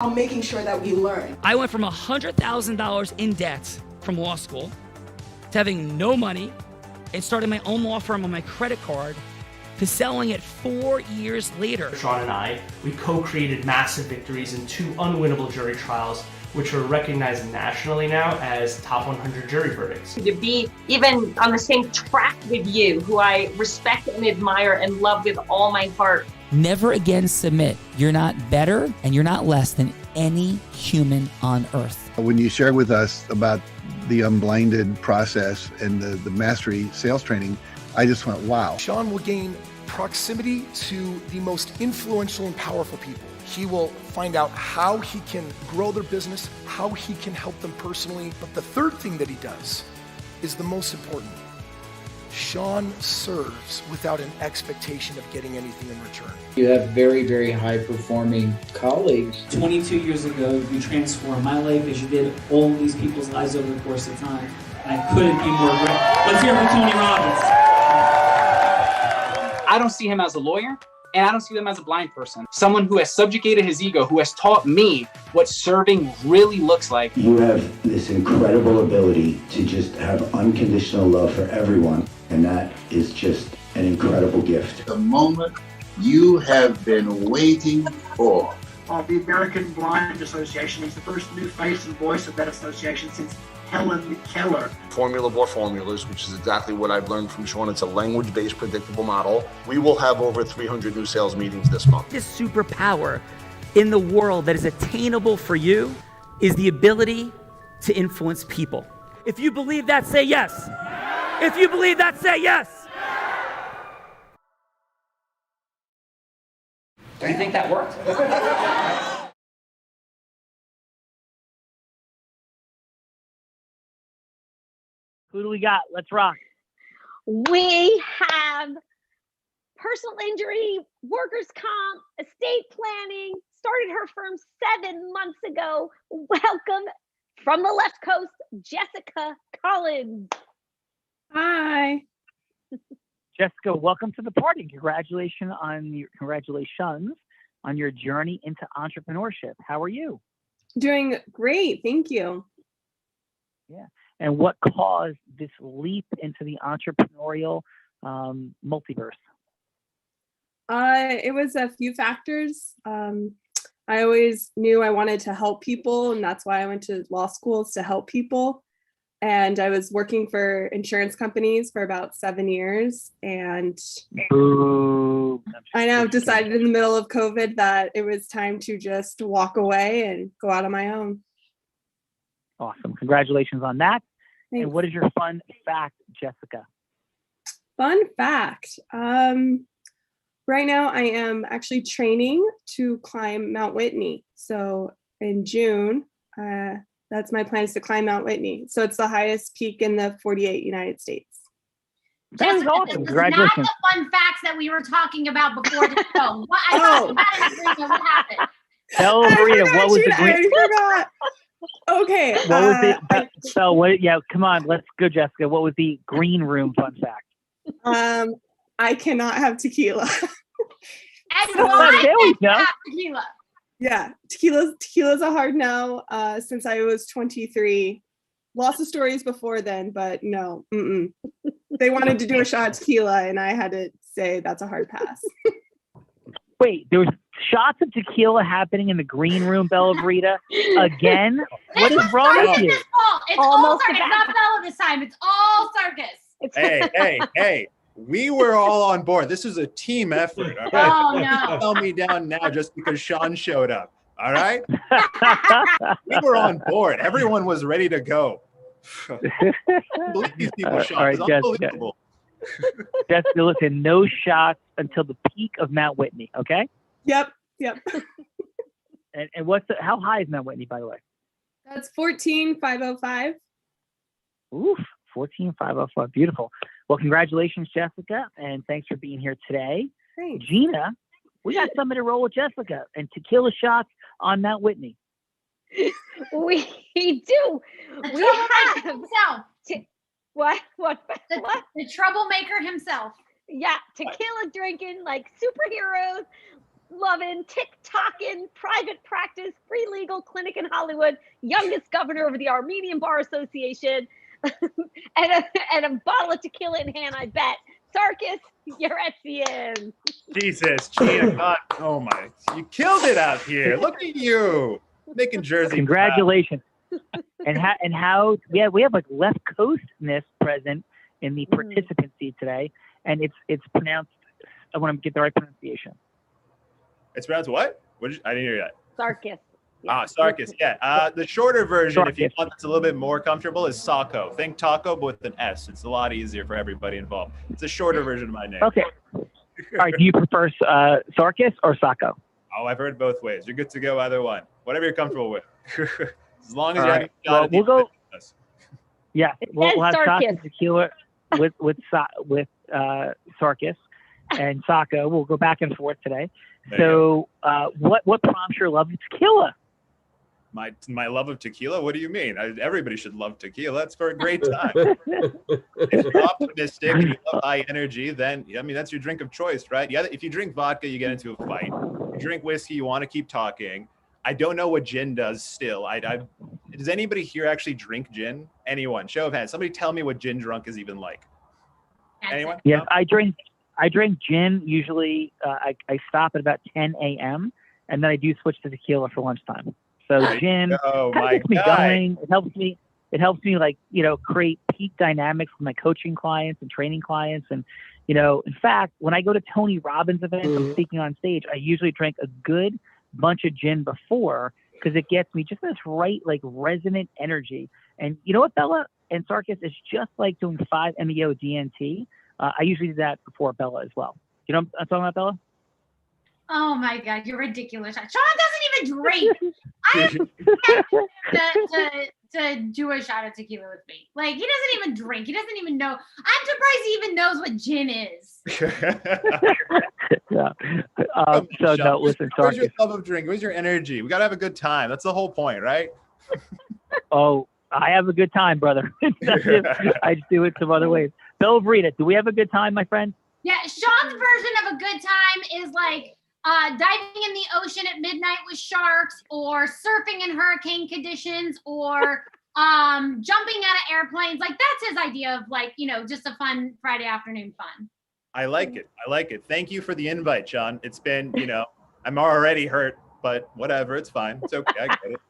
on making sure that we learn. I went from $100,000 in debt from law school to having no money and starting my own law firm on my credit card to selling it 4 years later. Sean and I, we co-created massive victories in 2 unwinnable jury trials, which are recognized nationally now as top 100 jury verdicts. To be even on the same track with you, who I respect and admire and love with all my heart. Never again submit. You're not better and you're not less than any human on earth. When you shared with us about the Unblinded process and the mastery sales training, I just went, wow. Sean will gain proximity to the most influential and powerful people. He will find out how he can grow their business, how he can help them personally. But the third thing that he does is the most important. Sean serves without an expectation of getting anything in return. You have very, very high performing colleagues. 22 years ago, you transformed my life as you did all these people's lives over the course of time. And I couldn't be more grateful. Let's hear it for Tony Robbins. I don't see him as a lawyer, and I don't see him as a blind person. Someone who has subjugated his ego, who has taught me what serving really looks like. You have this incredible ability to just have unconditional love for everyone, and that is just an incredible gift. The moment you have been waiting for. The American Blind Association is the first new face and voice of that association since Helen Keller. Formula for formulas, which is exactly what I've learned from Sean. It's a language-based predictable model. We will have over 300 new sales meetings this month. This superpower in the world that is attainable for you is the ability to influence people. If you believe that, say yes. If you believe that, say yes. Do you think that worked? Who do we got? Let's rock. We have personal injury, workers' comp, estate planning, started her firm 7 months ago. Welcome from the left coast, Jessica Collins. Hi. Jessica, welcome to the party. Congratulations on your journey into entrepreneurship. How are you? Doing great. Thank you. Yeah. And what caused this leap into the entrepreneurial multiverse? It was a few factors. I always knew I wanted to help people, and that's why I went to law schools, to help people. And I was working for insurance companies for about 7 years. And I now decided in the middle of COVID that it was time to just walk away and go out on my own. Awesome. Congratulations on that. Thanks. And what is your fun fact, Jessica? Fun fact. Right now I am actually training to climb Mount Whitney. So in June, that's my plan, is to climb Mount Whitney. So it's the highest peak in the 48 United States. That's awesome. Congratulations. Not the fun facts that we were talking about before the show. What happened? Tell Rita, what was the green? I forgot. Okay. What was the? So what? Yeah, come on, let's go, Jessica. What was the green room fun fact? I cannot have tequila. And why there we go. tequila? Yeah, tequila's a hard no. Since I was 23, lots of stories before then, but no. They wanted to do a shot of tequila, and I had to say that's a hard pass. Wait, there was shots of tequila happening in the green room, Bella Rita, again? What is wrong with you? It's all circus. It's not Bella this time. It's all circus. Hey. We were all on board. This is a team effort. All right? Oh, no. Tell me down now just because Sean showed up. All right? We were on board. Everyone was ready to go. I can't believe these people, Sean. All right, It's unbelievable. Jessica, listen, no shots until the peak of Mount Whitney, okay? Yep. And how high is Mount Whitney, by the way? That's 14,505. Oof, 14,505. Beautiful. Well, congratulations, Jessica, and thanks for being here today. Thanks. Gina, we got something to roll with Jessica and tequila shots on Mount Whitney. We do. We have himself. What? The troublemaker himself. Yeah, tequila drinking like superheroes. loving, TikToking, private practice, free legal clinic in Hollywood, youngest governor of the Armenian Bar Association, and a bottle of tequila in hand, I bet. Sarkis, you're at the end. Jesus, Gina, God, oh my, you killed it out here. Look at you making Jersey. Congratulations. and how we have like left coastness present in the participant seat today, and it's pronounced. I want to get the right pronunciation. It's pronounced what? I didn't hear that. Sarkis. Sarkis. Yeah. The shorter version, if you Sarkis. want, it's a little bit more comfortable, is Sacco. Think taco, but with an S. It's a lot easier for everybody involved. It's a shorter version of my name. Okay. All right. Do you prefer Sarkis or Sacco? Oh, I've heard both ways. You're good to go either one. Whatever you're comfortable with. As long as All you right. have a shot at We'll go. business. Yeah, we'll have shots Sarkis. of tequila with Sarkis and Sacco. We'll go back and forth today. There So, what prompts your love of tequila? My love of tequila? What do you mean? Everybody should love tequila. It's for a great time. If you're optimistic and you love high energy, then that's your drink of choice, right? Yeah. If you drink vodka, you get into a fight. If you drink whiskey, you want to keep talking. I don't know what gin does still. Does anybody here actually drink gin? Anyone? Show of hands. Somebody tell me what gin drunk is even like. Anyone? Yes, No? I drink gin usually. I stop at about 10 a.m. and then I do switch to tequila for lunchtime. So gin Oh kind of my gets me God. going. It helps me like, create peak dynamics with my coaching clients and training clients. And, in fact, when I go to Tony Robbins events, I'm speaking on stage, I usually drink a good bunch of gin before because it gets me just this right, like resonant energy. And you know what, Bella and Sarkis, it's just like doing 5-MeO DNT. I usually do that before Bella as well. You know what I'm talking about, Bella? Oh my God, you're ridiculous. Sean doesn't even drink. I have to do a shot of tequila with me. Like, he doesn't even drink. He doesn't even know. I'm surprised he even knows what gin is. Yeah. So no, listen, Where's your Sarkis. love of drink? Where's your energy? We got to have a good time. That's the whole point, right? Oh, I have a good time, brother. I just do it some other ways. Bella Verita, do we have a good time, my friend? Yeah, Sean's version of a good time is like diving in the ocean at midnight with sharks, or surfing in hurricane conditions, or jumping out of airplanes. Like, that's his idea of, like, just a fun Friday afternoon fun. I like it. Thank you for the invite, Sean. It's been, I'm already hurt, but whatever. It's fine. It's okay. I get it.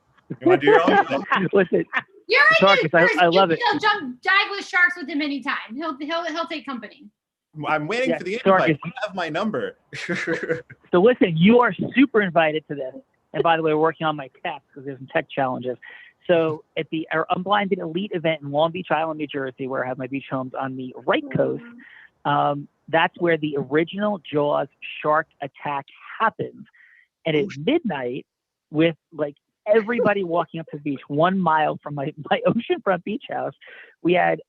You want to do your own thing? Listen, You're Sarkis, I love it. He'll dive with sharks with him anytime. He'll take company. I'm waiting Yeah, for the Sarkis. invite. You have my number. So listen, you are super invited to this. And by the way, we're working on my tech because there's some tech challenges. So at our Unblinded Elite event in Long Beach Island, New Jersey, where I have my beach homes on the right coast, that's where the original Jaws shark attack happens. And at midnight, with like everybody walking up to the beach 1 mile from my oceanfront beach house, we had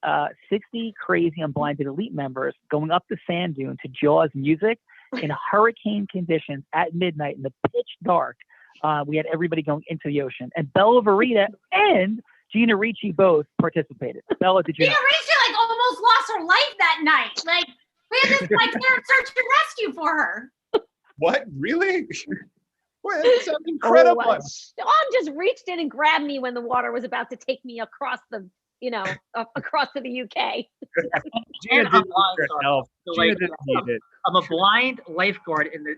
60 crazy Unblinded Elite members going up the sand dune to Jaws music in hurricane conditions at midnight in the pitch dark. We had everybody going into the ocean. And Bella Verita and Gina Ricci both participated. Bella, did you Gina know? Ricci almost lost her life that night. Like, we had this search and rescue for her. What? Really? Well, that sounds incredible. Sean just reached in and grabbed me when the water was about to take me across the, across to the UK. Gina And I'm didn't blind, need so your help. so, Gina like, didn't need it. I'm a blind lifeguard in the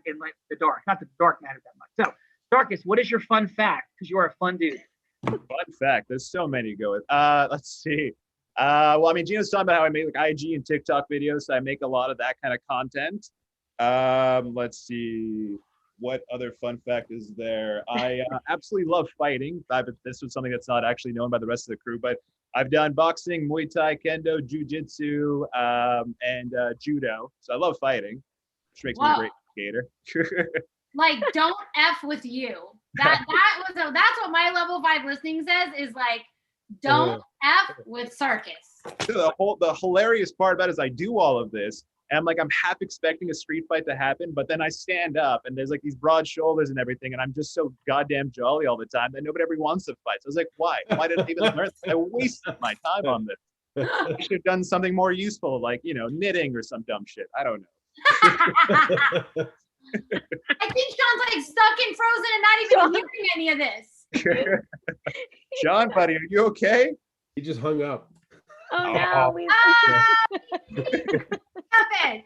dark. Not that the dark matters that much. So, Darkus, what is your fun fact? Because you are a fun dude. Fun fact. There's so many to go with. Let's see. Gina's talking about how I make like IG and TikTok videos. So I make a lot of that kind of content. Let's see. What other fun fact is there? I absolutely love fighting. This was something that's not actually known by the rest of the crew, but I've done boxing, Muay Thai, Kendo, Jiu-Jitsu, and judo. So I love fighting, which makes me a great skater. Like, don't F with you. That's what my level 5 listening says, is like, don't F with Sarkis. The hilarious part about it is I do all of this, and I'm half expecting a street fight to happen, but then I stand up and there's like these broad shoulders and everything, and I'm just so goddamn jolly all the time that nobody ever wants to fight. So I was like, why? Why did I even learn this? I wasted my time on this. I should have done something more useful, like, knitting or some dumb shit. I don't know. I think Sean's like stuck and frozen and not even hearing any of this. Sean, buddy, are you okay? He just hung up. Oh no, Happened.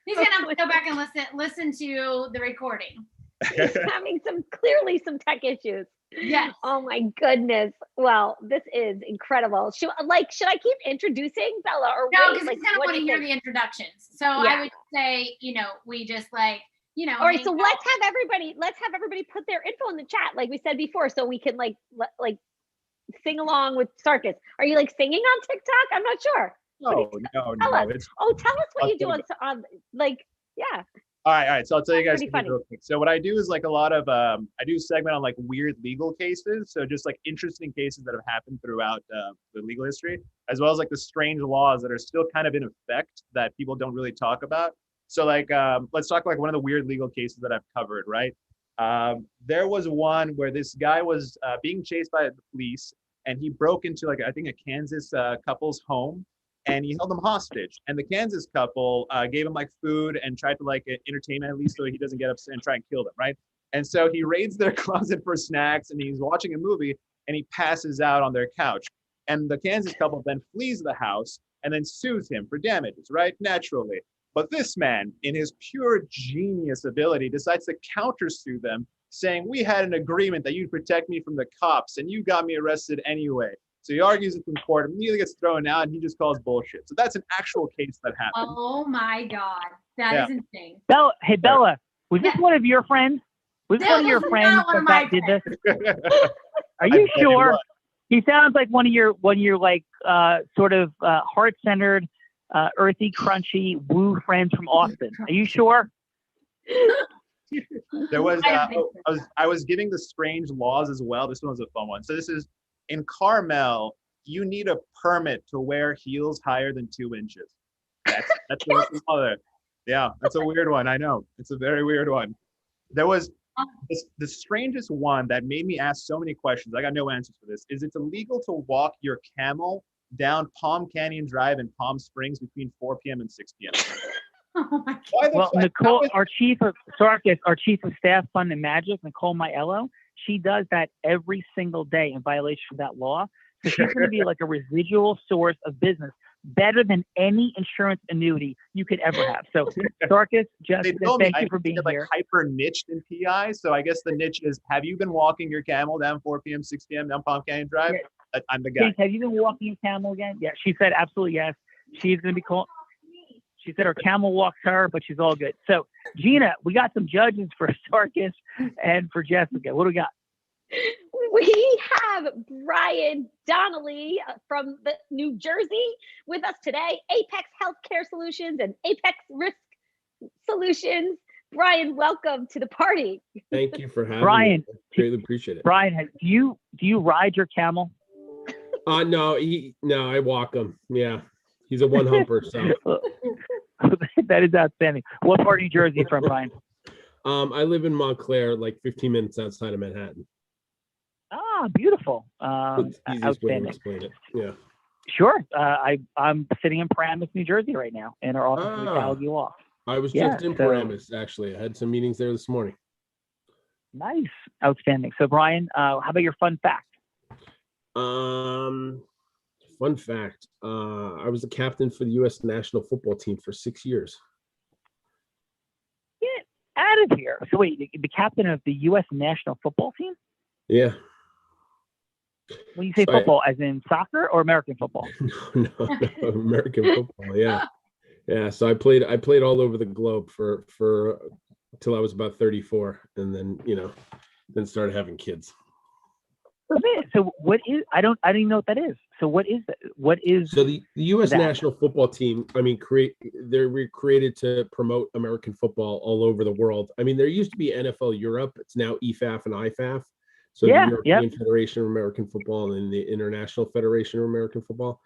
He's gonna have to go back and listen to the recording. He's having clearly some tech issues. Yes. Oh my goodness. Well, this is incredible. Should I keep introducing Bella or no? wait? Because I kind of want to hear the introductions. So Yeah. I would say, we just All right, so let's have everybody put their info in the chat, like we said before, so we can like sing along with Sarkis. Are you like singing on TikTok? I'm not sure. No. Tell us what you do on yeah. All right. So I'll tell you guys Pretty something funny. real quick. So what I do is like a lot of I do a segment on like weird legal cases. So just like interesting cases that have happened throughout the legal history, as well as like the strange laws that are still kind of in effect that people don't really talk about. So like let's talk like one of the weird legal cases that I've covered, right? There was one where this guy was being chased by the police, and he broke into like I think a Kansas couple's home, and he held them hostage. And the Kansas couple gave him like food and tried to like entertain him at least so he doesn't get upset and try and kill them, right? And so he raids their closet for snacks, and he's watching a movie, and he passes out on their couch. And the Kansas couple then flees the house and then sues him for damages, right? Naturally. But this man, in his pure genius ability, decides to countersue them, saying, we had an agreement that you'd protect me from the cops, and you got me arrested anyway. So he argues it in court, immediately gets thrown out, and he just calls bullshit. So that's an actual case that happened. Oh my God, that is insane. Bella, hey Bella, was this one of your friends? Was this That one of your was friends not one of my that did this? Are you sure? He sounds like one of your like sort of heart-centered, earthy, crunchy, woo friends from Austin. Are you sure? There was I was giving the strange laws as well. This one was a fun one. So this is in Carmel. You need a permit to wear heels higher than 2 inches. That's another. Yeah, that's a weird one. I know. It's a very weird one. There was the strangest one that made me ask so many questions. I got no answers for this. Is it's illegal to walk your camel down Palm Canyon Drive in Palm Springs between 4 p.m. and 6 p.m. Oh my Well, Nicole, our chief of staff, fun and magic, Nicole Maiello, she does that every single day in violation of that law. So she's going to be like a residual source of business, better than any insurance annuity you could ever have. So, Sarkis, Jessica, thank you for being here. Hyper niched in PI, so I guess the niche is: have you been walking your camel down 4 p.m., 6 p.m. down Palm Canyon Drive? Yeah. I'm the guy. Have you been walking your camel again? Yeah, she said absolutely yes. She's going to be called. She said her camel walks her, but she's all good. So, Gina, we got some judges for Sarkis and for Jessica. What do we got? We have Brian Donnelly from New Jersey with us today, Apex Healthcare Solutions and Apex Risk Solutions. Brian, welcome to the party. Thank you for having Brian, me. I greatly appreciate it. Brian, do you ride your camel? No, I walk him. Yeah, he's a one humper. So that is outstanding. What part of New Jersey are you from, Brian? I live in Montclair, like 15 minutes outside of Manhattan. Ah, beautiful. It's the easiest way to explain it. Yeah. Sure. I'm sitting in Paramus, New Jersey right now, in our office in Calgary Law. I was just in Paramus, actually. I had some meetings there this morning. Nice. Outstanding. So, Brian, how about your fun fact? Fun fact. I was the captain for the U.S. national football team for 6 years. Get out of here. So, wait, the captain of the U.S. national football team? Yeah. When you say football, as in soccer or American football? No, American football. Yeah, yeah. So I played all over the globe for till I was about 34, and then started having kids. So what is? I don't even know what that is. So what is that? What is? So the U.S. national football team? I mean, they're created to promote American football all over the world. I mean, there used to be NFL Europe. It's now EFAF and IFAF. So the European Federation of American Football and the International Federation of American Football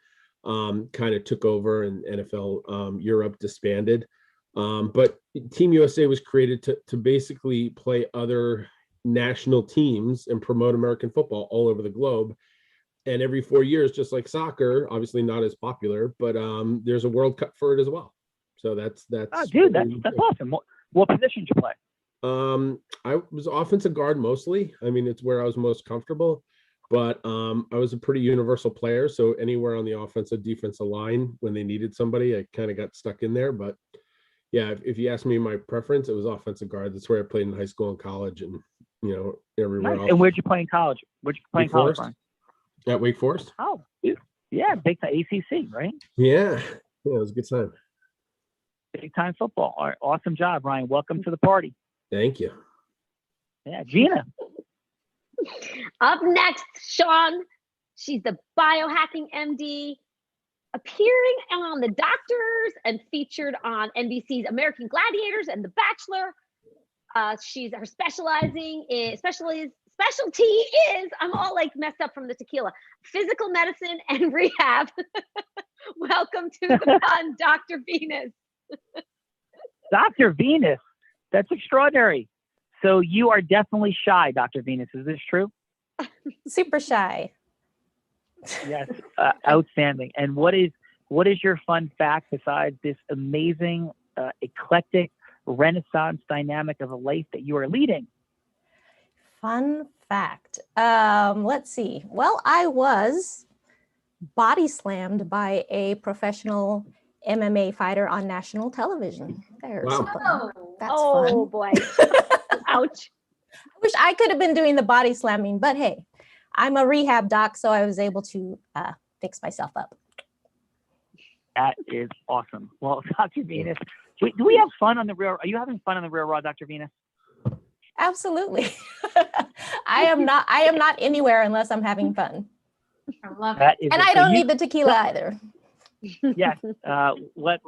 kind of took over, and NFL Europe disbanded. But Team USA was created to basically play other national teams and promote American football all over the globe. And every 4 years, just like soccer, obviously not as popular, but there's a World Cup for it as well. So that's oh, dude, that's awesome. What position did you play? I was offensive guard mostly. I mean, it's where I was most comfortable, but I was a pretty universal player. So anywhere on the offensive defensive line, when they needed somebody, I kind of got stuck in there. But yeah, if you ask me my preference, it was offensive guard. That's where I played in high school and college, and everywhere else. And where'd you play in college? Where'd you play in college, Brian? At Wake Forest. Oh, yeah, big time ACC, right? Yeah, it was a good time. Big time football. All right, awesome job, Ryan. Welcome to the party. Thank you. Yeah, Gina. Up next, Sean. She's the biohacking MD, appearing on The Doctors and featured on NBC's American Gladiators and The Bachelor. She's her specialty is, I'm all like messed up from the tequila, physical medicine and rehab. Welcome to the fun, Dr. Venus. Dr. Venus, that's extraordinary. So you are definitely shy, Dr. Venus. Is this true? Super shy. Yes, outstanding. And what is your fun fact besides this amazing, eclectic, Renaissance dynamic of a life that you are leading? Fun fact. Let's see. Well, I was body slammed by a professional MMA fighter on national television. There's Wow. That's fun. Oh boy. Ouch. I wish I could have been doing the body slamming, but hey, I'm a rehab doc, so I was able to fix myself up. That is awesome. Well, Dr. Venus, do we have fun on the real? Are you having fun on the real raw, Dr. Venus? Absolutely. I am not anywhere unless I'm having fun. I love That it. is And I don't need the tequila either. Yes. Let's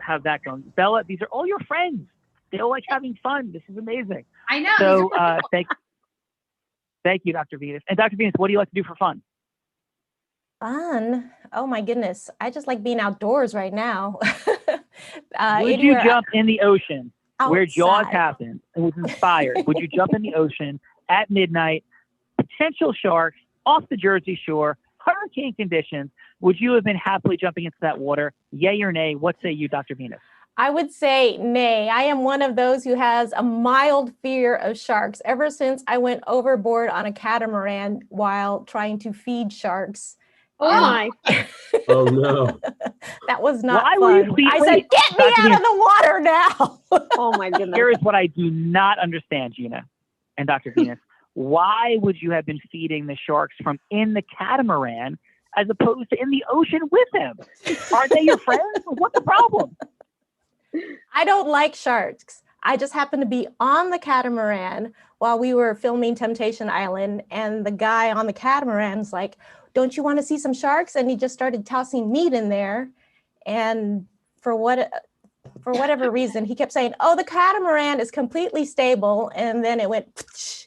have that going. Bella, these are all your friends. They all like having fun. This is amazing. I know. So thank you, Dr. Venus. And Dr. Venus, what do you like to do for fun? Fun. Oh my goodness. I just like being outdoors right now. Would you jump in the ocean where Jaws happened and was inspired? Would you jump in the ocean at midnight, potential sharks off the Jersey Shore, hurricane conditions? Would you have been happily jumping into that water? Yay or nay? What say you, Dr. Venus? I would say nay. I am one of those who has a mild fear of sharks ever since I went overboard on a catamaran while trying to feed sharks. Oh my. Oh no. That was not Why fun. were you I said, get me out of the water now. Oh my goodness. Here is what I do not understand, Gina and Dr. Venus. Why would you have been feeding the sharks from in the catamaran as opposed to in the ocean with them? Are they your friends? What's the problem? I don't like sharks. I just happened to be on the catamaran while we were filming Temptation Island, and the guy on the catamaran's like, don't you want to see some sharks? And he just started tossing meat in there. And for whatever reason, he kept saying, oh, the catamaran is completely stable. And then it went,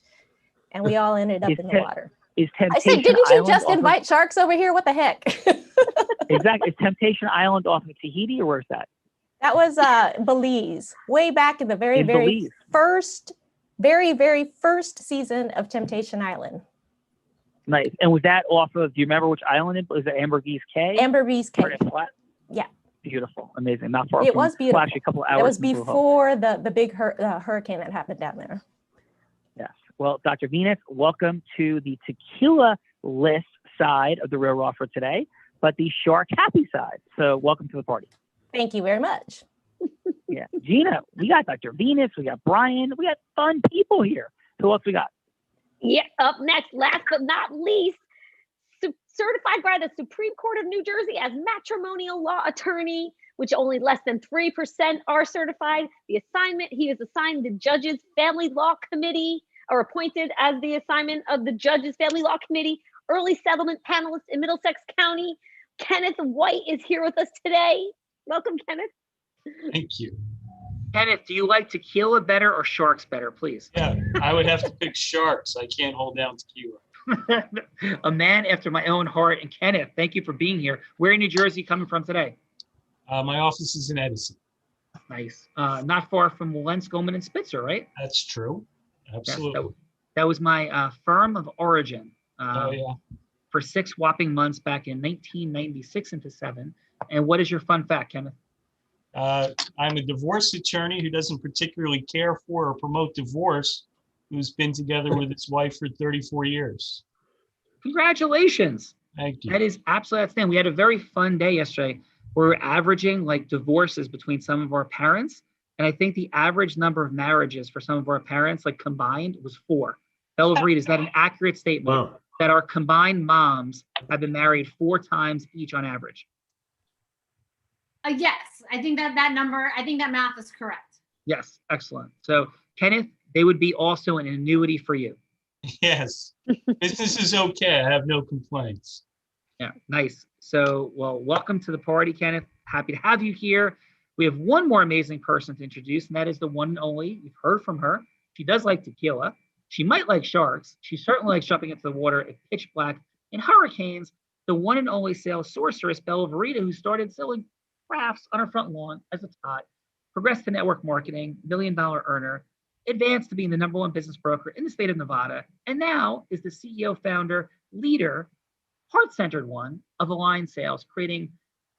and we all ended up in the water. I said, didn't you just invite sharks over here? What the heck? Exactly. Is Temptation Island off of Tahiti, or where's that? That was Belize, way back in the very first season of Temptation Island. Nice. And was that off of, do you remember which island? Was it Ambergris Cay? Ambergris Cay. Yeah. Beautiful. Amazing. Not far from. It was beautiful. Actually, a couple hours. It was before the big hurricane that happened down there. Yes. Well, Dr. Venus, welcome to the tequila-less side of the Real Raw for today, but the shark happy side. So welcome to the party. Thank you very much. Yeah. Gina, we got Dr. Venus, we got Brian, we got fun people here. Who else we got? Yeah, up next, last but not least, certified by the Supreme Court of New Jersey as matrimonial law attorney, which only less than 3% are certified. He is assigned the Judges Family Law Committee, or appointed as the assignment of the Judges Family Law Committee, early settlement panelist in Middlesex County. Kenneth White is here with us today. Welcome, Kenneth. Thank you. Kenneth, do you like tequila better or sharks better, please? Yeah, I would have to pick sharks. I can't hold down tequila. A man after my own heart. And Kenneth, thank you for being here. Where in New Jersey coming from today? My office is in Edison. Nice. Not far from Wilentz, Goldman, and Spitzer, right? That's true. Absolutely. Yes, that was my firm of origin. Oh, yeah. For 6 whopping months back in 1996 into 7. And what is your fun fact, Kenneth? I'm a divorce attorney who doesn't particularly care for or promote divorce, who's been together with his wife for 34 years. Congratulations. Thank you. That is absolutely outstanding. We had a very fun day yesterday. We were averaging like divorces between some of our parents. And I think the average number of marriages for some of our parents, like combined, was 4. Bella Verita, is that an accurate statement? Wow. That our combined moms have been married 4 times each on average? Yes, I think that math is correct. Yes, excellent. So Kenneth, they would be also an annuity for you. Yes, business is okay. I have no complaints. Yeah, nice. So, well, welcome to the party, Kenneth. Happy to have you here. We have one more amazing person to introduce, and that is the one and only. You've heard from her. She does like tequila. She might like sharks. She certainly likes jumping into the water at pitch black and hurricanes. The one and only sales sorceress, Bella Verita, who started selling crafts on her front lawn as a tot, progressed to network marketing, $1 million earner, advanced to being the #1 business broker in the state of Nevada, and now is the CEO, founder, leader, heart-centered one of Align Sales, creating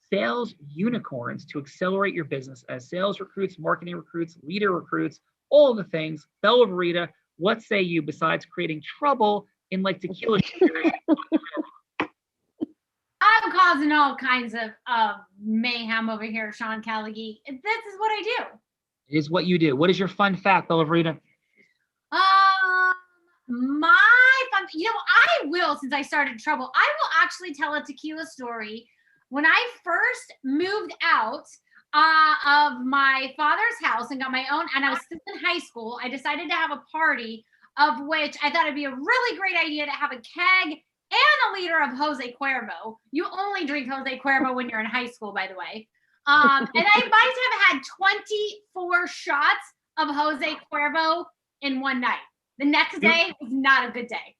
sales unicorns to accelerate your business as sales recruits, marketing recruits, leader recruits, all the things. Bella Verita, what say you besides creating trouble in like tequila? I'm causing all kinds of mayhem over here, Sean Callagy. This is what I do. It is what you do. What is your fun fact, Bella Verita? My fun, I will, since I started trouble, I will actually tell a tequila story. When I first moved out of my father's house and got my own, and I was still in high school, I decided to have a party, of which I thought it'd be a really great idea to have a keg and a liter of Jose Cuervo. You only drink Jose Cuervo when you're in high school, by the way. And I might have had 24 shots of Jose Cuervo in one night. The next day was not a good day.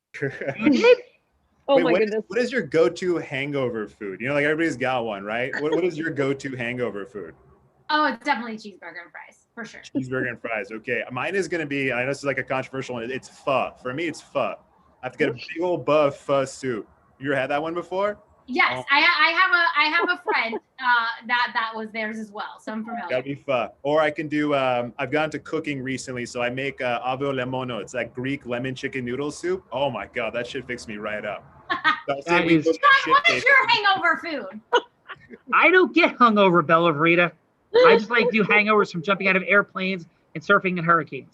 Oh my goodness. What is your go-to hangover food? You know, like everybody's got one, right? What is your go-to hangover food? Oh, it's definitely cheeseburger and fries, for sure. Cheeseburger and fries. Okay. Mine is going to be, I know this is like a controversial one. It's pho. For me, it's pho. I have to get a big old buff pho soup. You ever had that one before? Yes, I have a friend that was theirs as well, so I'm familiar. That'd be pho. Or I can do, I've gone to cooking recently, so I make avio lemono. It's that Greek lemon chicken noodle soup. Oh my God, that shit fixed me right up. So Sean, what is your hangover food? I don't get hungover, Bella Verita. I just like do hangovers from jumping out of airplanes and surfing in hurricanes.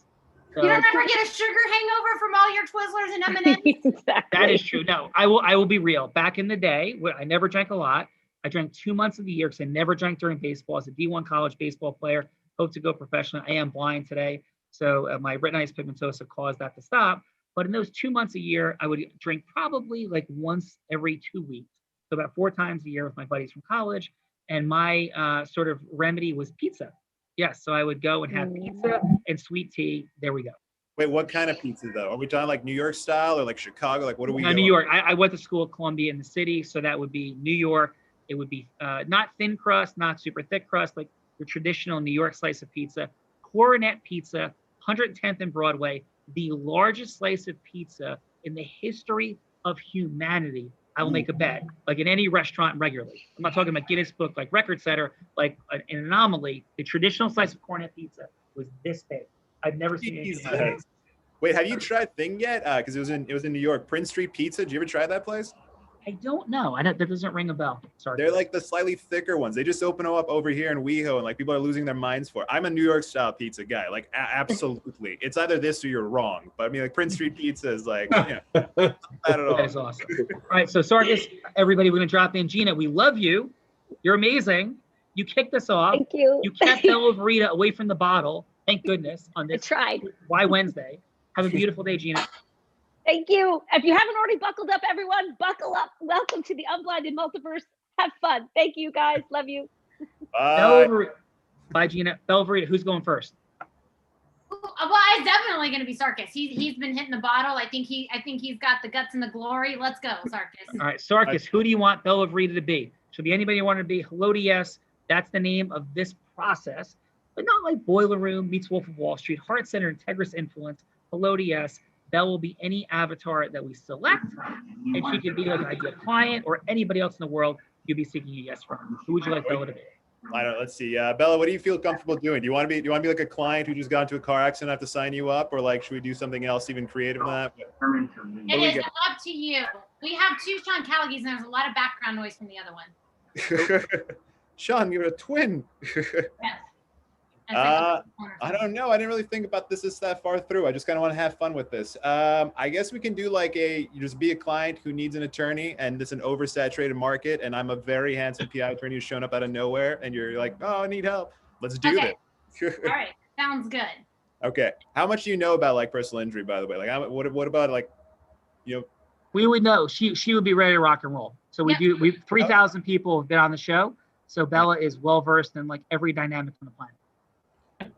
You don't ever get a sugar hangover from all your Twizzlers and M&Ms? Exactly. That is true. No, I will be real. Back in the day, I never drank a lot. I drank 2 months of the year because I never drank during baseball. As a D1 college baseball player, hope to go professional. I am blind today, so my retinitis pigmentosa caused that to stop. But in those 2 months a year, I would drink probably like once every 2 weeks. So about 4 times a year with my buddies from college. And my sort of remedy was pizza. Yes, so I would go and have pizza and sweet tea. There we go. Wait, what kind of pizza though? Are we talking like New York style or like Chicago? Like what are we doing? New York. I went to school at Columbia in the city, so that would be New York. It would be not thin crust, not super thick crust, like your traditional New York slice of pizza. Coronet Pizza, 110th and Broadway, the largest slice of pizza in the history of humanity. I will make a bet, like in any restaurant regularly. I'm not talking about Guinness Book, like record setter, like an anomaly. The traditional slice of cornet pizza was this big. I've never seen anything like that. Wait, have you tried Thing yet? Because it was in New York. Prince Street Pizza. Did you ever try that place? I don't know. That doesn't ring a bell. Sorry. They're like the slightly thicker ones. They just open them up over here in WeHo, and like people are losing their minds for it. I'm a New York style pizza guy. Like absolutely, it's either this or you're wrong. But I mean, like Prince Street Pizza is like, not bad at all. That is awesome. All right, so Sarkis, everybody, we're gonna drop in. Gina, we love you. You're amazing. You kicked us off. Thank you. You kept Bella Verita away from the bottle. Thank goodness on this. I tried. Why Wednesday? Have a beautiful day, Gina. Thank you. If you haven't already buckled up, everyone, buckle up. Welcome to the Unblinded Multiverse. Have fun. Thank you, guys. Love you. Bye. Bye, Gina. Bella Verita, who's going first? Well, it's definitely going to be Sarkis. He's been hitting the bottle. I think he's got the guts and the glory. Let's go, Sarkis. All right, Sarkis, who do you want Bella Verita to be? She'll be anybody you want her to be. Hello to Yes. That's the name of this process, but not like Boiler Room meets Wolf of Wall Street. Heart Center, Integris Influence. Hello to Yes. Belle will be any avatar that we select, and she can be like an ideal client or anybody else in the world you'll be seeking a yes from. Who would you like Bella to be? I don't know. Let's see. Bella, what do you feel comfortable doing? Do you want to be like a client who just got into a car accident, have to sign you up, or like should we do something else even creative than that? It is up to you. We have 2 Sean Callaghys, and there's a lot of background noise from the other one. Sean, you're a twin. Yes. I don't know. I didn't really think about this that far through. I just kind of want to have fun with this. I guess we can do like you just be a client who needs an attorney, and it's an oversaturated market, and I'm a very handsome PI attorney who's shown up out of nowhere, and you're like, oh, I need help. Let's do this. All right. Sounds good. Okay. How much do you know about like personal injury, by the way? Like, what about like, you know? We would know. She would be ready to rock and roll. So we 3,000 people have been on the show. So Bella is well versed in like every dynamic on the planet.